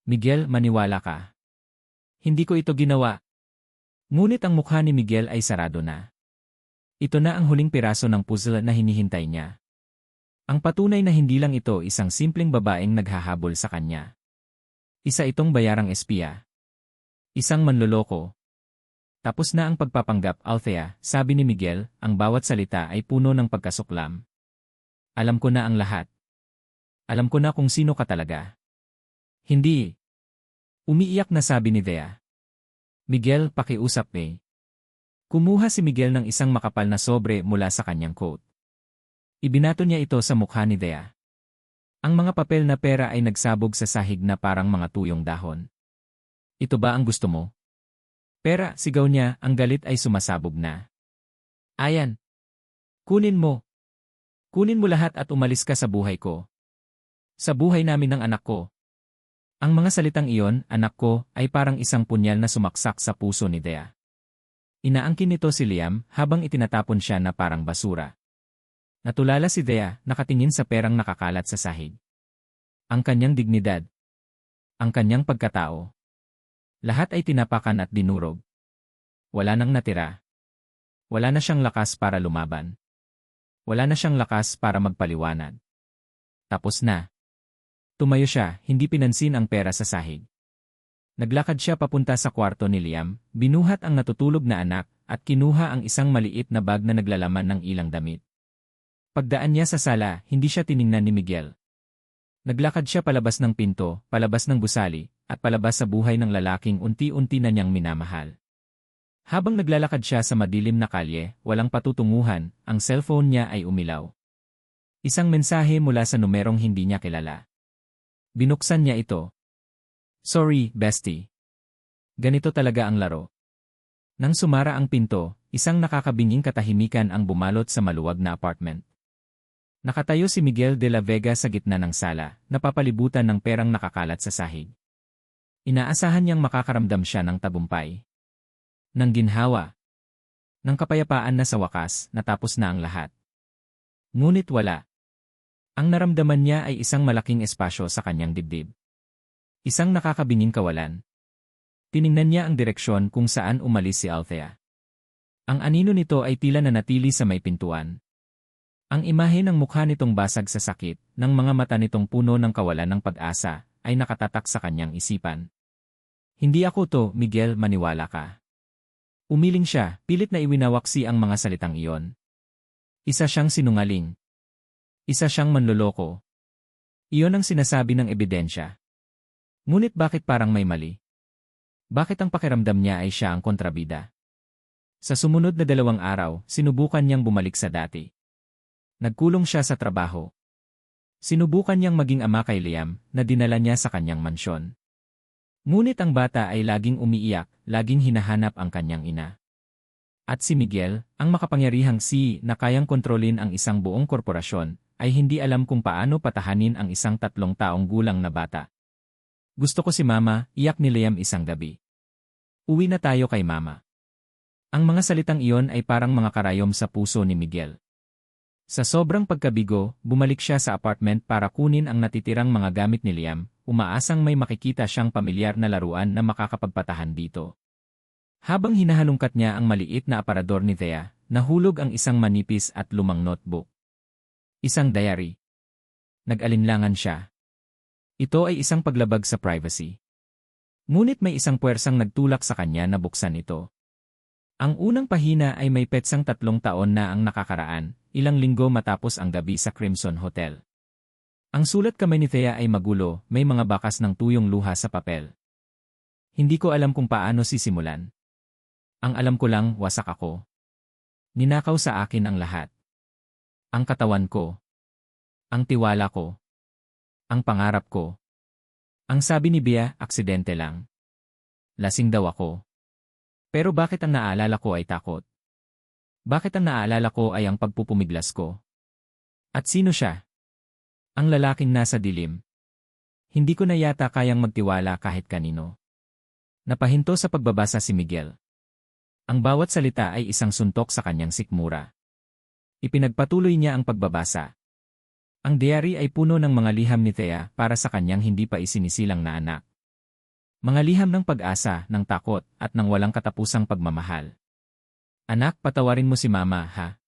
Miguel, maniwala ka. Hindi ko ito ginawa. Ngunit ang mukha ni Miguel ay sarado na. Ito na ang huling piraso ng puzzle na hinihintay niya. Ang patunay na hindi lang ito isang simpleng babaeng naghahabol sa kanya. Isa itong bayarang espiya. Isang manloloko. Tapos na ang pagpapanggap, Althea, sabi ni Miguel, ang bawat salita ay puno ng pagkasuklam. Alam ko na ang lahat. Alam ko na kung sino ka talaga. Hindi. Umiiyak na sabi ni Thea. Miguel, pakiusap eh. Kumuha si Miguel ng isang makapal na sobre mula sa kanyang coat. Ibinato niya ito sa mukha ni Thea. Ang mga papel na pera ay nagsabog sa sahig na parang mga tuyong dahon. Ito ba ang gusto mo? Pera, sigaw niya, ang galit ay sumasabog na. Ayan. Kunin mo. Kunin mo lahat at umalis ka sa buhay ko. Sa buhay namin ng anak ko. Ang mga salitang iyon, anak ko, ay parang isang punyal na sumaksak sa puso ni Thea. Inaangkin nito si Liam habang itinatapon siya na parang basura. Natulala si Thea, nakatingin sa perang nakakalat sa sahig. Ang kanyang dignidad. Ang kanyang pagkatao. Lahat ay tinapakan at dinurog. Wala nang natira. Wala na siyang lakas para lumaban. Wala na siyang lakas para magpaliwanag. Tapos na. Tumayo siya, hindi pinansin ang pera sa sahig. Naglakad siya papunta sa kwarto ni Liam, binuhat ang natutulog na anak, at kinuha ang isang maliit na bag na naglalaman ng ilang damit. Pagdaan niya sa sala, hindi siya tiningnan ni Miguel. Naglakad siya palabas ng pinto, palabas ng gusali, at palabas sa buhay ng lalaking unti-unti na niyang minamahal. Habang naglalakad siya sa madilim na kalye, walang patutunguhan, ang cellphone niya ay umilaw. Isang mensahe mula sa numerong hindi niya kilala. Binuksan niya ito. Sorry, bestie. Ganito talaga ang laro. Nang sumara ang pinto, isang nakakabinging katahimikan ang bumalot sa maluwag na apartment. Nakatayo si Miguel de la Vega sa gitna ng sala, napapalibutan ng perang nakakalat sa sahig. Inaasahan niyang makakaramdam siya ng tagumpay. Ng ginhawa. Ng kapayapaan na sa wakas, natapos na ang lahat. Ngunit wala. Ang naramdaman niya ay isang malaking espasyo sa kanyang dibdib. Isang nakakabinging kawalan. Tiningnan niya ang direksyon kung saan umalis si Althea. Ang anino nito ay tila nanatili sa may pintuan. Ang imahe ng mukha nitong basag sa sakit, ng mga mata nitong puno ng kawalan ng pag-asa, ay nakatatak sa kanyang isipan. Hindi ako to, Miguel, maniwala ka. Umiling siya, pilit na iwinawaksi ang mga salitang iyon. Isa siyang sinungaling. Isa siyang manloloko. Iyon ang sinasabi ng ebidensya. Ngunit bakit parang may mali? Bakit ang pakiramdam niya ay siya ang kontrabida? Sa sumunod na 2 araw, sinubukan niyang bumalik sa dati. Nagkulong siya sa trabaho. Sinubukan niyang maging ama kay Liam, na dinala niya sa kanyang mansyon. Ngunit ang bata ay laging umiiyak, laging hinahanap ang kanyang ina. At si Miguel, ang makapangyarihang na kayang kontrolin ang isang buong korporasyon, ay hindi alam kung paano patahanin ang isang 3 taong gulang na bata. Gusto ko si Mama, iyak ni Liam isang gabi. Uwi na tayo kay Mama. Ang mga salitang iyon ay parang mga karayom sa puso ni Miguel. Sa sobrang pagkabigo, bumalik siya sa apartment para kunin ang natitirang mga gamit ni Liam, umaasang may makikita siyang pamilyar na laruan na makakapagpatahan dito. Habang hinahalungkat niya ang maliit na aparador ni Thea, nahulog ang isang manipis at lumang notebook. Isang diary. Nag-alinlangan siya. Ito ay isang paglabag sa privacy. Ngunit may isang puwersang nagtulak sa kanya na buksan ito. Ang unang pahina ay may petsang 3 taon na ang nakakaraan, ilang linggo matapos ang gabi sa Crimson Hotel. Ang sulat kamay ni Thea ay magulo, may mga bakas ng tuyong luha sa papel. Hindi ko alam kung paano sisimulan. Ang alam ko lang, wasak ako. Ninakaw sa akin ang lahat. Ang katawan ko. Ang tiwala ko. Ang pangarap ko. Ang sabi ni Bea, aksidente lang. Lasing daw ako. Pero bakit ang naaalala ko ay takot? Bakit ang naaalala ko ay ang pagpupumiglas ko? At sino siya? Ang lalaking nasa dilim. Hindi ko na yata kayang magtiwala kahit kanino. Napahinto sa pagbabasa si Miguel. Ang bawat salita ay isang suntok sa kanyang sikmura. Ipinagpatuloy niya ang pagbabasa. Ang diary ay puno ng mga liham ni Thea para sa kanyang hindi pa isinisilang na anak. Mga liham ng pag-asa, ng takot, at ng walang katapusang pagmamahal. Anak, patawarin mo si Mama, ha?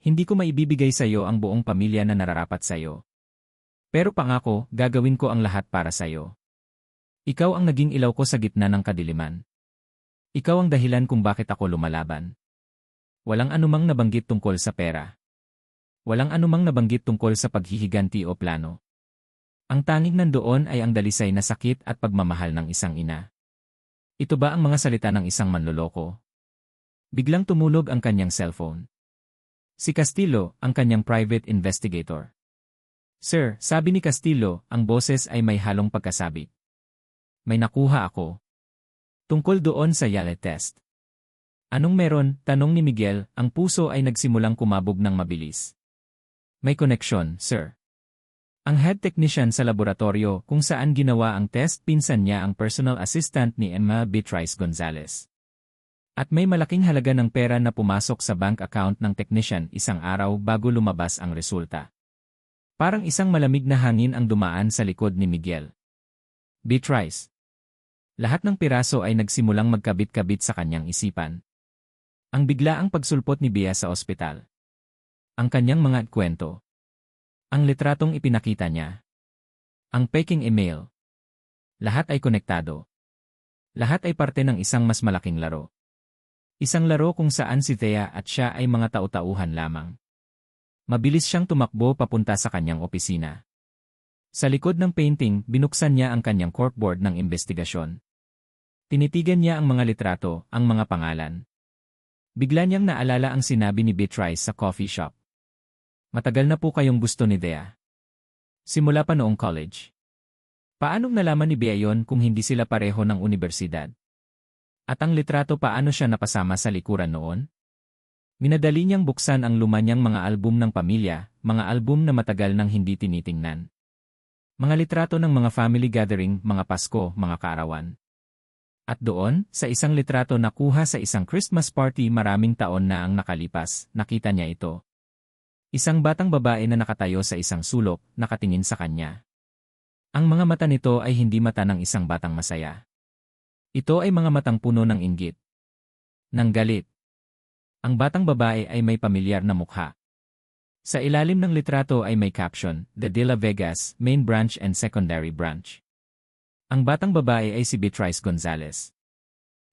Hindi ko maibibigay sa iyo ang buong pamilya na nararapat sa iyo. Pero pangako, gagawin ko ang lahat para sa iyo. Ikaw ang naging ilaw ko sa gitna ng kadiliman. Ikaw ang dahilan kung bakit ako lumalaban. Walang anumang nabanggit tungkol sa pera. Walang anumang nabanggit tungkol sa paghihiganti o plano. Ang tanging nandoon ay ang dalisay na sakit at pagmamahal ng isang ina. Ito ba ang mga salita ng isang manloloko? Biglang tumulog ang kanyang cellphone. Si Castillo, ang kanyang private investigator. Sir, sabi ni Castillo, ang boses ay may halong pagkasabik. May nakuha ako. Tungkol doon sa Yale test. Anong meron? Tanong ni Miguel, ang puso ay nagsimulang kumabog ng mabilis. May koneksyon, sir. Ang head technician sa laboratorio kung saan ginawa ang test, pinsan niya ang personal assistant ni Emma Beatrice Gonzalez. At may malaking halaga ng pera na pumasok sa bank account ng technician isang araw bago lumabas ang resulta. Parang isang malamig na hangin ang dumaan sa likod ni Miguel. Beatrice. Lahat ng piraso ay nagsimulang magkabit-kabit sa kanyang isipan. Ang biglaang pagsulpot ni Bea sa ospital. Ang kanyang mga kwento. Ang litratong ipinakita niya. Ang peking email. Lahat ay konektado. Lahat ay parte ng isang mas malaking laro. Isang laro kung saan si Thea at siya ay mga tau-tauhan lamang. Mabilis siyang tumakbo papunta sa kanyang opisina. Sa likod ng painting, binuksan niya ang kanyang corkboard ng investigasyon. Tinitigan niya ang mga litrato, ang mga pangalan. Bigla niyang naalala ang sinabi ni Beatrice sa coffee shop. Matagal na po kayong gusto ni Thea. Simula pa noong college. Paanong nalaman ni Bea yon kung hindi sila pareho ng universidad? At ang litrato paano siya napasama sa likuran noon? Minadali niyang buksan ang luma niyang mga album ng pamilya, mga album na matagal nang hindi tinitingnan. Mga litrato ng mga family gathering, mga Pasko, mga kaarawan. At doon, sa isang litrato na kuha sa isang Christmas party maraming taon na ang nakalipas, nakita niya ito. Isang batang babae na nakatayo sa isang sulok, nakatingin sa kanya. Ang mga mata nito ay hindi mata ng isang batang masaya. Ito ay mga matang puno ng inggit. Ng galit. Ang batang babae ay may pamilyar na mukha. Sa ilalim ng litrato ay may caption, The De La Vegas, Main Branch and Secondary Branch. Ang batang babae ay si Beatrice Gonzalez.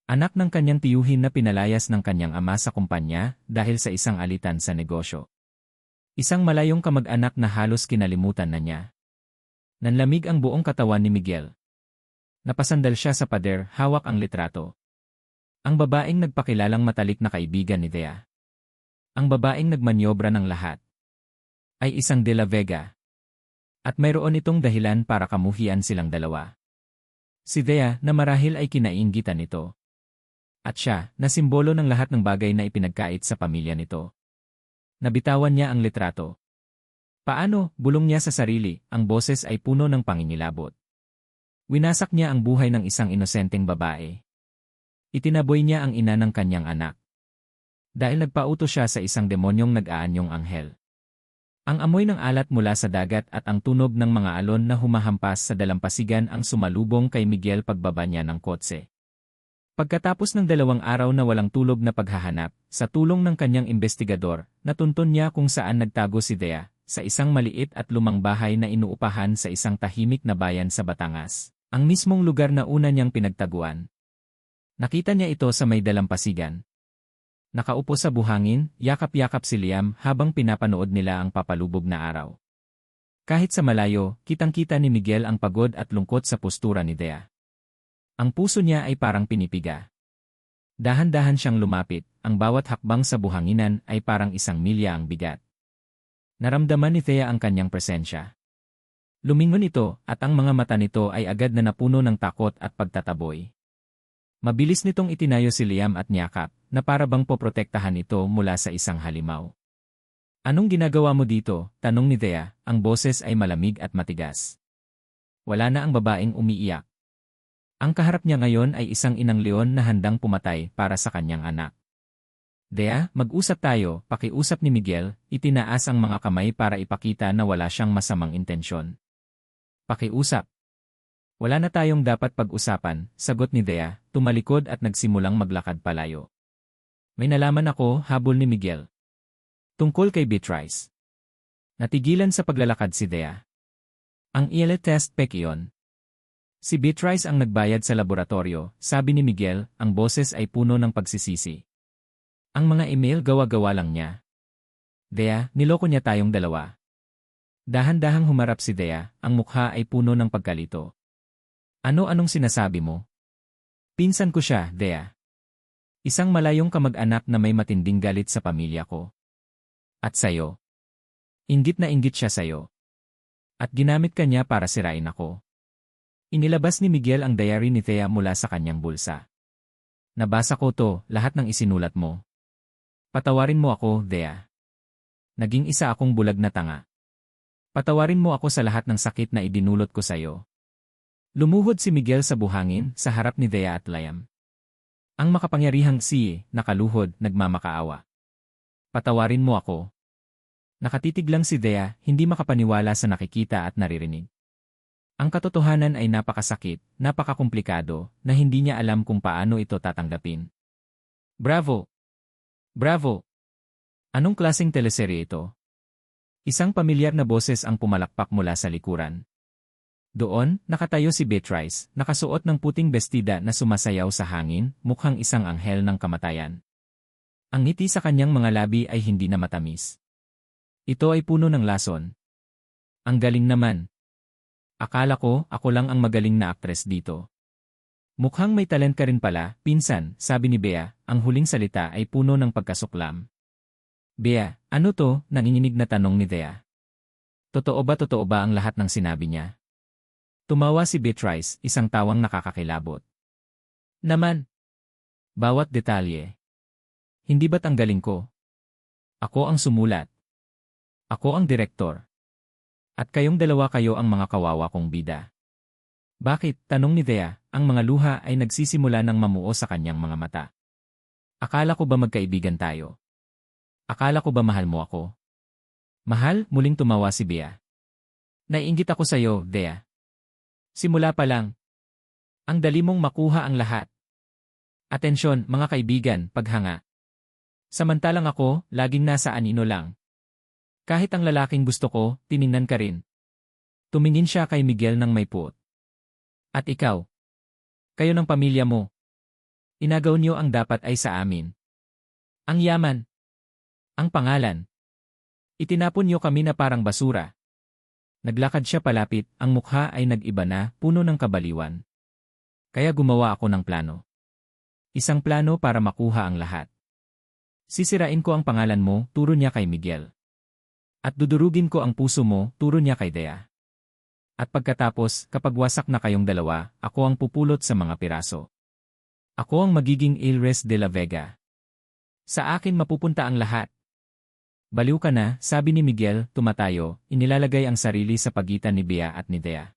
Anak ng kanyang tiyuhin na pinalayas ng kanyang ama sa kumpanya dahil sa isang alitan sa negosyo. Isang malayong kamag-anak na halos kinalimutan na niya. Nanlamig ang buong katawan ni Miguel. Napasandal siya sa pader, hawak ang litrato. Ang babaeng nagpakilalang matalik na kaibigan ni Thea. Ang babaeng nagmanyobra ng lahat. Ay isang De La Vega. At mayroon itong dahilan para kamuhian silang dalawa. Si Dea na marahil ay kinainggitan nito. At siya, na simbolo ng lahat ng bagay na ipinagkait sa pamilya nito. Nabitawan niya ang litrato. Paano, bulong niya sa sarili, ang boses ay puno ng pangingilabot. Winasak niya ang buhay ng isang inosenteng babae. Itinaboy niya ang ina ng kanyang anak. Dahil nagpauto siya sa isang demonyong nag-aanyong anghel. Ang amoy ng alat mula sa dagat at ang tunog ng mga alon na humahampas sa dalampasigan ang sumalubong kay Miguel pagbaba niya ng kotse. Pagkatapos ng 2 araw na walang tulog na paghahanap, sa tulong ng kanyang investigador, natuntun niya kung saan nagtago si Dea, sa isang maliit at lumang bahay na inuupahan sa isang tahimik na bayan sa Batangas, ang mismong lugar na una niyang pinagtaguan. Nakita niya ito sa may dalampasigan. Nakaupo sa buhangin, yakap-yakap si Liam habang pinapanood nila ang papalubog na araw. Kahit sa malayo, kitang-kita ni Miguel ang pagod at lungkot sa postura ni Dea. Ang puso niya ay parang pinipiga. Dahan-dahan siyang lumapit, ang bawat hakbang sa buhanginan ay parang 1 milya ang bigat. Naramdaman ni Thea ang kanyang presensya. Lumingon ito at ang mga mata nito ay agad na napuno ng takot at pagtataboy. Mabilis nitong itinayo si Liam at niyakap, na para bang poprotektahan ito mula sa isang halimaw. Anong ginagawa mo dito? Tanong ni Thea, ang boses ay malamig at matigas. Wala na ang babaeng umiiyak. Ang kaharap niya ngayon ay isang inang leon na handang pumatay para sa kanyang anak. Dea, mag-usap tayo, pakiusap ni Miguel, itinaas ang mga kamay para ipakita na wala siyang masamang intensyon. Pakiusap. Wala na tayong dapat pag-usapan, sagot ni Dea, tumalikod at nagsimulang maglakad palayo. May nalaman ako, habol ni Miguel. Tungkol kay Beatrice. Natigilan sa paglalakad si Dea. Ang ELA test peke iyon. Si Beatrice ang nagbayad sa laboratorio, sabi ni Miguel, ang boses ay puno ng pagsisisi. Ang mga email gawa-gawa lang niya. Dea, niloko niya tayong dalawa. Dahan-dahang humarap si Dea, ang mukha ay puno ng pagkalito. Ano-anong sinasabi mo? Pinsan ko siya, Dea. Isang malayong kamag-anak na may matinding galit sa pamilya ko. At sayo. Inggit na inggit siya sayo. At ginamit ka niya para sirain ako. Inilabas ni Miguel ang diary ni Thea mula sa kanyang bulsa. Nabasa ko to, lahat ng isinulat mo. Patawarin mo ako, Thea. Naging isa akong bulag na tanga. Patawarin mo ako sa lahat ng sakit na idinulot ko sayo. Lumuhod si Miguel sa buhangin, sa harap ni Thea at Liam. Ang makapangyarihang si, nakaluhod, nagmamakaawa. Patawarin mo ako. Nakatitig lang si Thea, hindi makapaniwala sa nakikita at naririnig. Ang katotohanan ay napakasakit, napakakomplikado, na hindi niya alam kung paano ito tatanggapin. Bravo! Bravo! Anong klaseng teleserye ito? Isang pamilyar na boses ang pumalakpak mula sa likuran. Doon, nakatayo si Beatrice, nakasuot ng puting bestida na sumasayaw sa hangin, mukhang isang anghel ng kamatayan. Ang ngiti sa kanyang mga labi ay hindi na matamis. Ito ay puno ng lason. Ang galing naman. Akala ko, ako lang ang magaling na aktres dito. Mukhang may talent ka rin pala, pinsan, sabi ni Bea, ang huling salita ay puno ng pagkasuklam. Bea, ano to? Nanginginig na tanong ni Thea. Totoo ba ang lahat ng sinabi niya? Tumawa si Beatrice, isang tawang nakakakilabot. Naman. Bawat detalye. Hindi ba't ang galing ko? Ako ang sumulat. Ako ang direktor. At kayong dalawa kayo ang mga kawawa kong bida. Bakit? Tanong ni Thea, ang mga luha ay nagsisimula ng mamuo sa kanyang mga mata. Akala ko ba magkaibigan tayo? Akala ko ba mahal mo ako? Mahal? Muling tumawa si Bea. Naiinggit ako sa iyo, Thea. Simula pa lang. Ang dali mong makuha ang lahat. Atensyon, mga kaibigan, paghanga. Samantalang ako, laging nasa anino lang. Kahit ang lalaking gusto ko, tiningnan ka rin. Tumingin siya kay Miguel ng may puot. At ikaw? Kayo ng pamilya mo. Inagaw niyo ang dapat ay sa amin. Ang yaman. Ang pangalan. Itinapon niyo kami na parang basura. Naglakad siya palapit, ang mukha ay nag-iba na, puno ng kabaliwan. Kaya gumawa ako ng plano. Isang plano para makuha ang lahat. Sisirain ko ang pangalan mo, turo niya kay Miguel. At dudurugin ko ang puso mo, turo niya kay Dea. At pagkatapos, kapag wasak na kayong dalawa, ako ang pupulot sa mga piraso. Ako ang magiging Heiress de la Vega. Sa akin mapupunta ang lahat. Baliw ka na, sabi ni Miguel, tumatayo, inilalagay ang sarili sa pagitan ni Bea at ni Dea.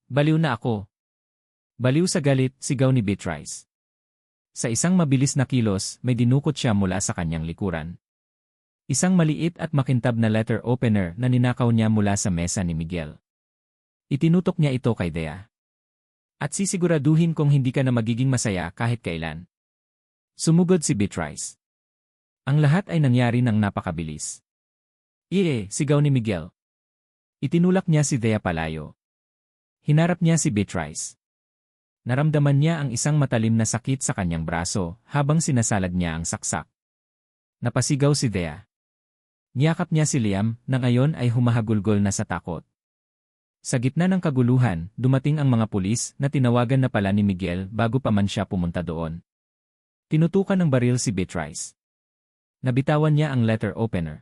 Baliw na ako. Baliw sa galit, sigaw ni Beatrice. Sa isang mabilis na kilos, may dinukot siya mula sa kanyang likuran. Isang maliit at makintab na letter opener na ninakaw niya mula sa mesa ni Miguel. Itinutok niya ito kay Dea. At sisiguraduhin kong hindi ka na magiging masaya kahit kailan. Sumugod si Beatrice. Ang lahat ay nangyari ng napakabilis. Sigaw ni Miguel. Itinulak niya si Dea palayo. Hinarap niya si Beatrice. Naramdaman niya ang isang matalim na sakit sa kanyang braso habang sinasalad niya ang saksak. Napasigaw si Dea. Niyakap niya si Liam na ngayon ay humahagulgol na sa takot. Sa gitna ng kaguluhan, dumating ang mga pulis na tinawagan na pala ni Miguel bago pa man siya pumunta doon. Tinutukan ng baril si Beatrice. Nabitawan niya ang letter opener.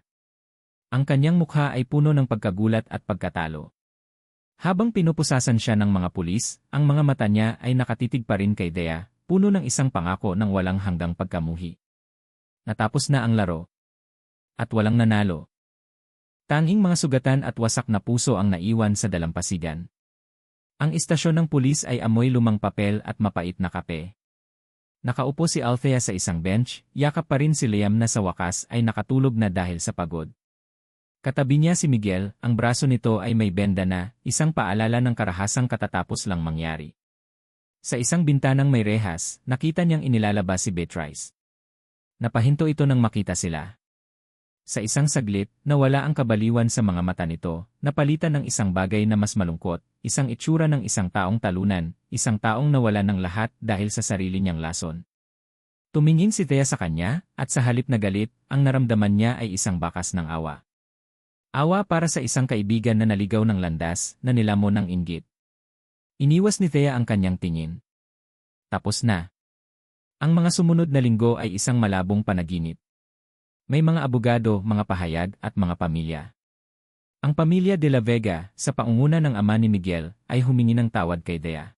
Ang kanyang mukha ay puno ng pagkagulat at pagkatalo. Habang pinupusasan siya ng mga pulis, ang mga mata niya ay nakatitig pa rin kay Dea, puno ng isang pangako ng walang hanggang pagkamuhi. Natapos na ang laro. At walang nanalo. Tanging mga sugatan at wasak na puso ang naiwan sa dalampasigan. Ang istasyon ng pulis ay amoy lumang papel at mapait na kape. Nakaupo si Althea sa isang bench, yakap pa rin si Liam na sa wakas ay nakatulog na dahil sa pagod. Katabi niya si Miguel, ang braso nito ay may benda na, isang paalala ng karahasang katatapos lang mangyari. Sa isang bintanang may rehas, nakita niyang inilalabas si Beatrice. Napahinto ito nang makita sila. Sa isang saglit, nawala ang kabaliwan sa mga mata nito, napalitan ng isang bagay na mas malungkot, isang itsura ng isang taong talunan, isang taong nawala ng lahat dahil sa sarili niyang lason. Tumingin si Thea sa kanya, at sa halip na galit, ang naramdaman niya ay isang bakas ng awa. Awa para sa isang kaibigan na naligaw ng landas, na nilamon ng inggit. Iniwas ni Thea ang kanyang tingin. Tapos na. Ang mga sumunod na linggo ay isang malabong panaginip. May mga abogado, mga pahayag, at mga pamilya. Ang pamilya de la Vega, sa pangunguna ng ama ni Miguel, ay humingi ng tawad kay Dea.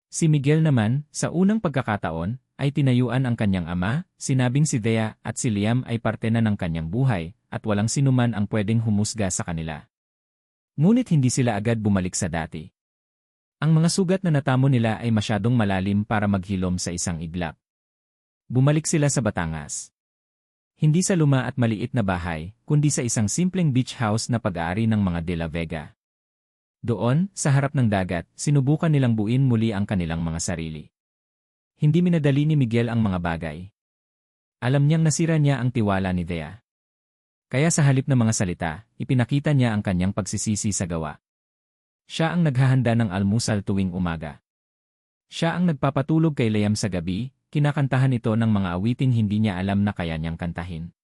Si Miguel naman, sa unang pagkakataon, ay tinayuan ang kanyang ama, sinabing si Dea at si Liam ay parte na ng kanyang buhay, at walang sinuman ang pwedeng humusga sa kanila. Ngunit hindi sila agad bumalik sa dati. Ang mga sugat na natamo nila ay masyadong malalim para maghilom sa isang iglap. Bumalik sila sa Batangas. Hindi sa luma at maliit na bahay, kundi sa isang simpleng beach house na pag-aari ng mga de la Vega. Doon, sa harap ng dagat, sinubukan nilang buuin muli ang kanilang mga sarili. Hindi minadali ni Miguel ang mga bagay. Alam niyang nasira niya ang tiwala ni Dea. Kaya sa halip ng mga salita, ipinakita niya ang kanyang pagsisisi sa gawa. Siya ang naghahanda ng almusal tuwing umaga. Siya ang nagpapatulog kay Liam sa gabi, kinakantahan ito ng mga awiting hindi niya alam na kaya niyang kantahin.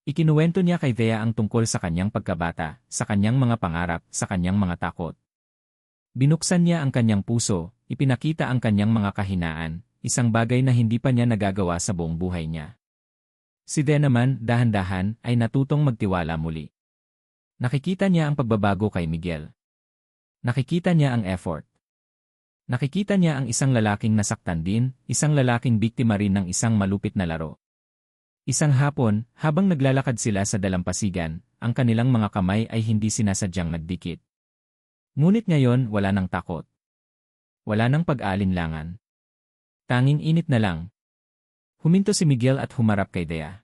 Ikinuwento niya kay Thea ang tungkol sa kanyang pagkabata, sa kanyang mga pangarap, sa kanyang mga takot. Binuksan niya ang kanyang puso, ipinakita ang kanyang mga kahinaan, isang bagay na hindi pa niya nagagawa sa buong buhay niya. Si Thea naman, dahan-dahan, ay natutong magtiwala muli. Nakikita niya ang pagbabago kay Miguel. Nakikita niya ang effort. Nakikita niya ang isang lalaking nasaktan din, isang lalaking biktima rin ng isang malupit na laro. Isang hapon, habang naglalakad sila sa dalampasigan, ang kanilang mga kamay ay hindi sinasadyang nagdikit. Ngunit ngayon wala nang takot. Wala nang pag-aalinlangan. Tanging init na lang. Huminto si Miguel at humarap kay Dea.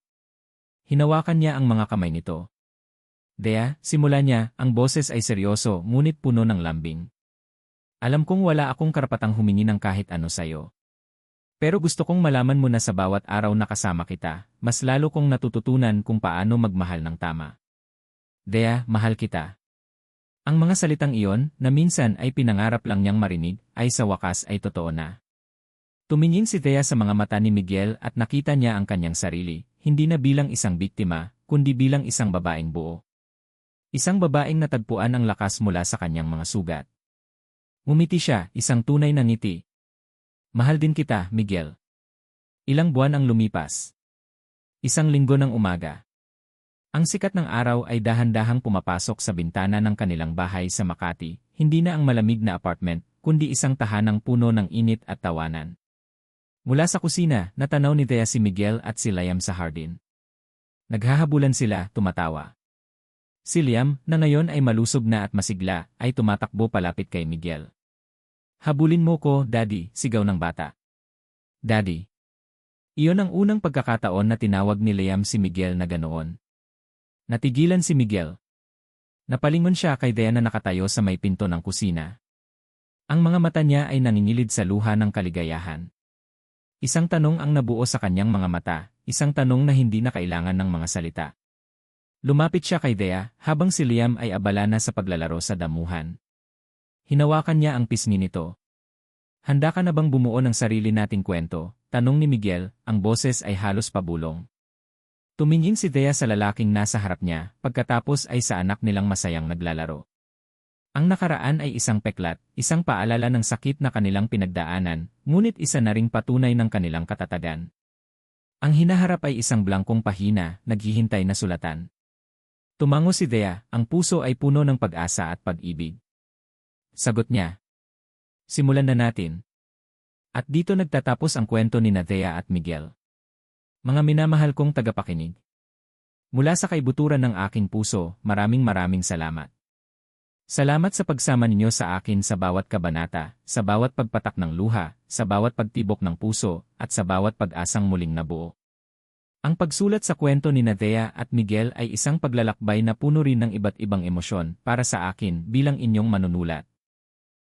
Hinawakan niya ang mga kamay nito. Dea, simula niya, ang boses ay seryoso ngunit puno ng lambing. Alam kong wala akong karapatang humingi ng kahit ano sa'yo. Pero gusto kong malaman mo na sa bawat araw na kasama kita, mas lalo kong natututunan kung paano magmahal ng tama. Dea, mahal kita. Ang mga salitang iyon, na minsan ay pinangarap lang niyang marinig, ay sa wakas ay totoo na. Tumingin si Dea sa mga mata ni Miguel at nakita niya ang kanyang sarili, hindi na bilang isang biktima, kundi bilang isang babaeng buo. Isang babaeng natagpuan ang lakas mula sa kanyang mga sugat. Ngumiti siya, isang tunay na ngiti. Mahal din kita, Miguel. Ilang buwan ang lumipas. Isang linggo ng umaga. Ang sikat ng araw ay dahan-dahang pumapasok sa bintana ng kanilang bahay sa Makati, hindi na ang malamig na apartment, kundi isang tahanang puno ng init at tawanan. Mula sa kusina, natanaw ni Thea si Miguel at si Liam sa hardin. Naghahabulan sila, tumatawa. Si Liam, na ngayon ay malusog na at masigla, ay tumatakbo palapit kay Miguel. "Habulin mo ko, Daddy," sigaw ng bata. "Daddy." Iyon ang unang pagkakataon na tinawag ni Liam si Miguel na ganoon. Natigilan si Miguel. Napalingon siya kay Thea na nakatayo sa may pinto ng kusina. Ang mga mata niya ay nangingilid sa luha ng kaligayahan. Isang tanong ang nabuo sa kanyang mga mata, isang tanong na hindi na kailangan ng mga salita. Lumapit siya kay Thea habang si Liam ay abala na sa paglalaro sa damuhan. Hinawakan niya ang pisngi nito. "Handa ka na bang bumuo ng sarili nating kwento?" tanong ni Miguel, ang boses ay halos pabulong. Tumingin si Thea sa lalaking nasa harap niya, pagkatapos ay sa anak nilang masayang naglalaro. Ang nakaraan ay isang peklat, isang paalala ng sakit na kanilang pinagdaanan, ngunit isa na ring patunay ng kanilang katatagan. Ang hinaharap ay isang blangkong pahina, naghihintay na sulatan. Tumango si Thea, ang puso ay puno ng pag-asa at pag-ibig. Sagot niya. "Simulan na natin." At dito nagtatapos ang kwento ni Thea at Miguel. Mga minamahal kong tagapakinig. Mula sa kaibuturan ng aking puso, maraming salamat. Salamat sa pagsama ninyo sa akin sa bawat kabanata, sa bawat pagpatak ng luha, sa bawat pagtibok ng puso, at sa bawat pag-asang muling nabuo. Ang pagsulat sa kwento ni Thea at Miguel ay isang paglalakbay na puno rin ng iba't ibang emosyon para sa akin bilang inyong manunulat.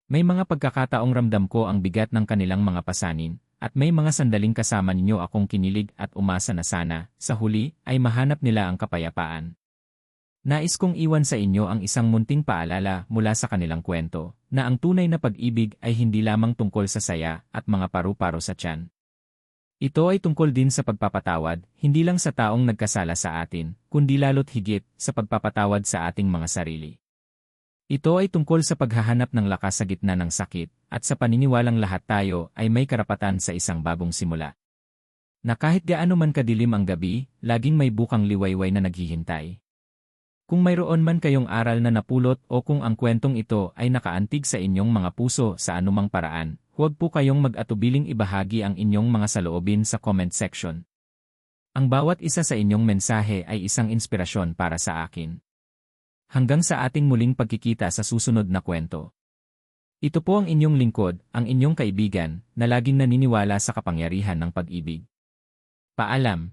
May mga pagkakataong ramdam ko ang bigat ng kanilang mga pasanin, at may mga sandaling kasama ninyo akong kinilig at umasa na sana, sa huli, ay mahanap nila ang kapayapaan. Nais kong iwan sa inyo ang isang munting paalala mula sa kanilang kwento, na ang tunay na pag-ibig ay hindi lamang tungkol sa saya at mga paru-paro sa tiyan. Ito ay tungkol din sa pagpapatawad, hindi lang sa taong nagkasala sa atin, kundi lalo't higit sa pagpapatawad sa ating mga sarili. Ito ay tungkol sa paghahanap ng lakas sa gitna ng sakit, at sa paniniwalang lahat tayo ay may karapatan sa isang bagong simula. Na kahit gaano man kadilim ang gabi, laging may bukang liwayway na naghihintay. Kung mayroon man kayong aral na napulot o kung ang kwentong ito ay nakaantig sa inyong mga puso sa anumang paraan, huwag po kayong mag-atubiling ibahagi ang inyong mga saloobin sa comment section. Ang bawat isa sa inyong mensahe ay isang inspirasyon para sa akin. Hanggang sa ating muling pagkikita sa susunod na kwento. Ito po ang inyong lingkod, ang inyong kaibigan, na laging naniniwala sa kapangyarihan ng pag-ibig. Paalam.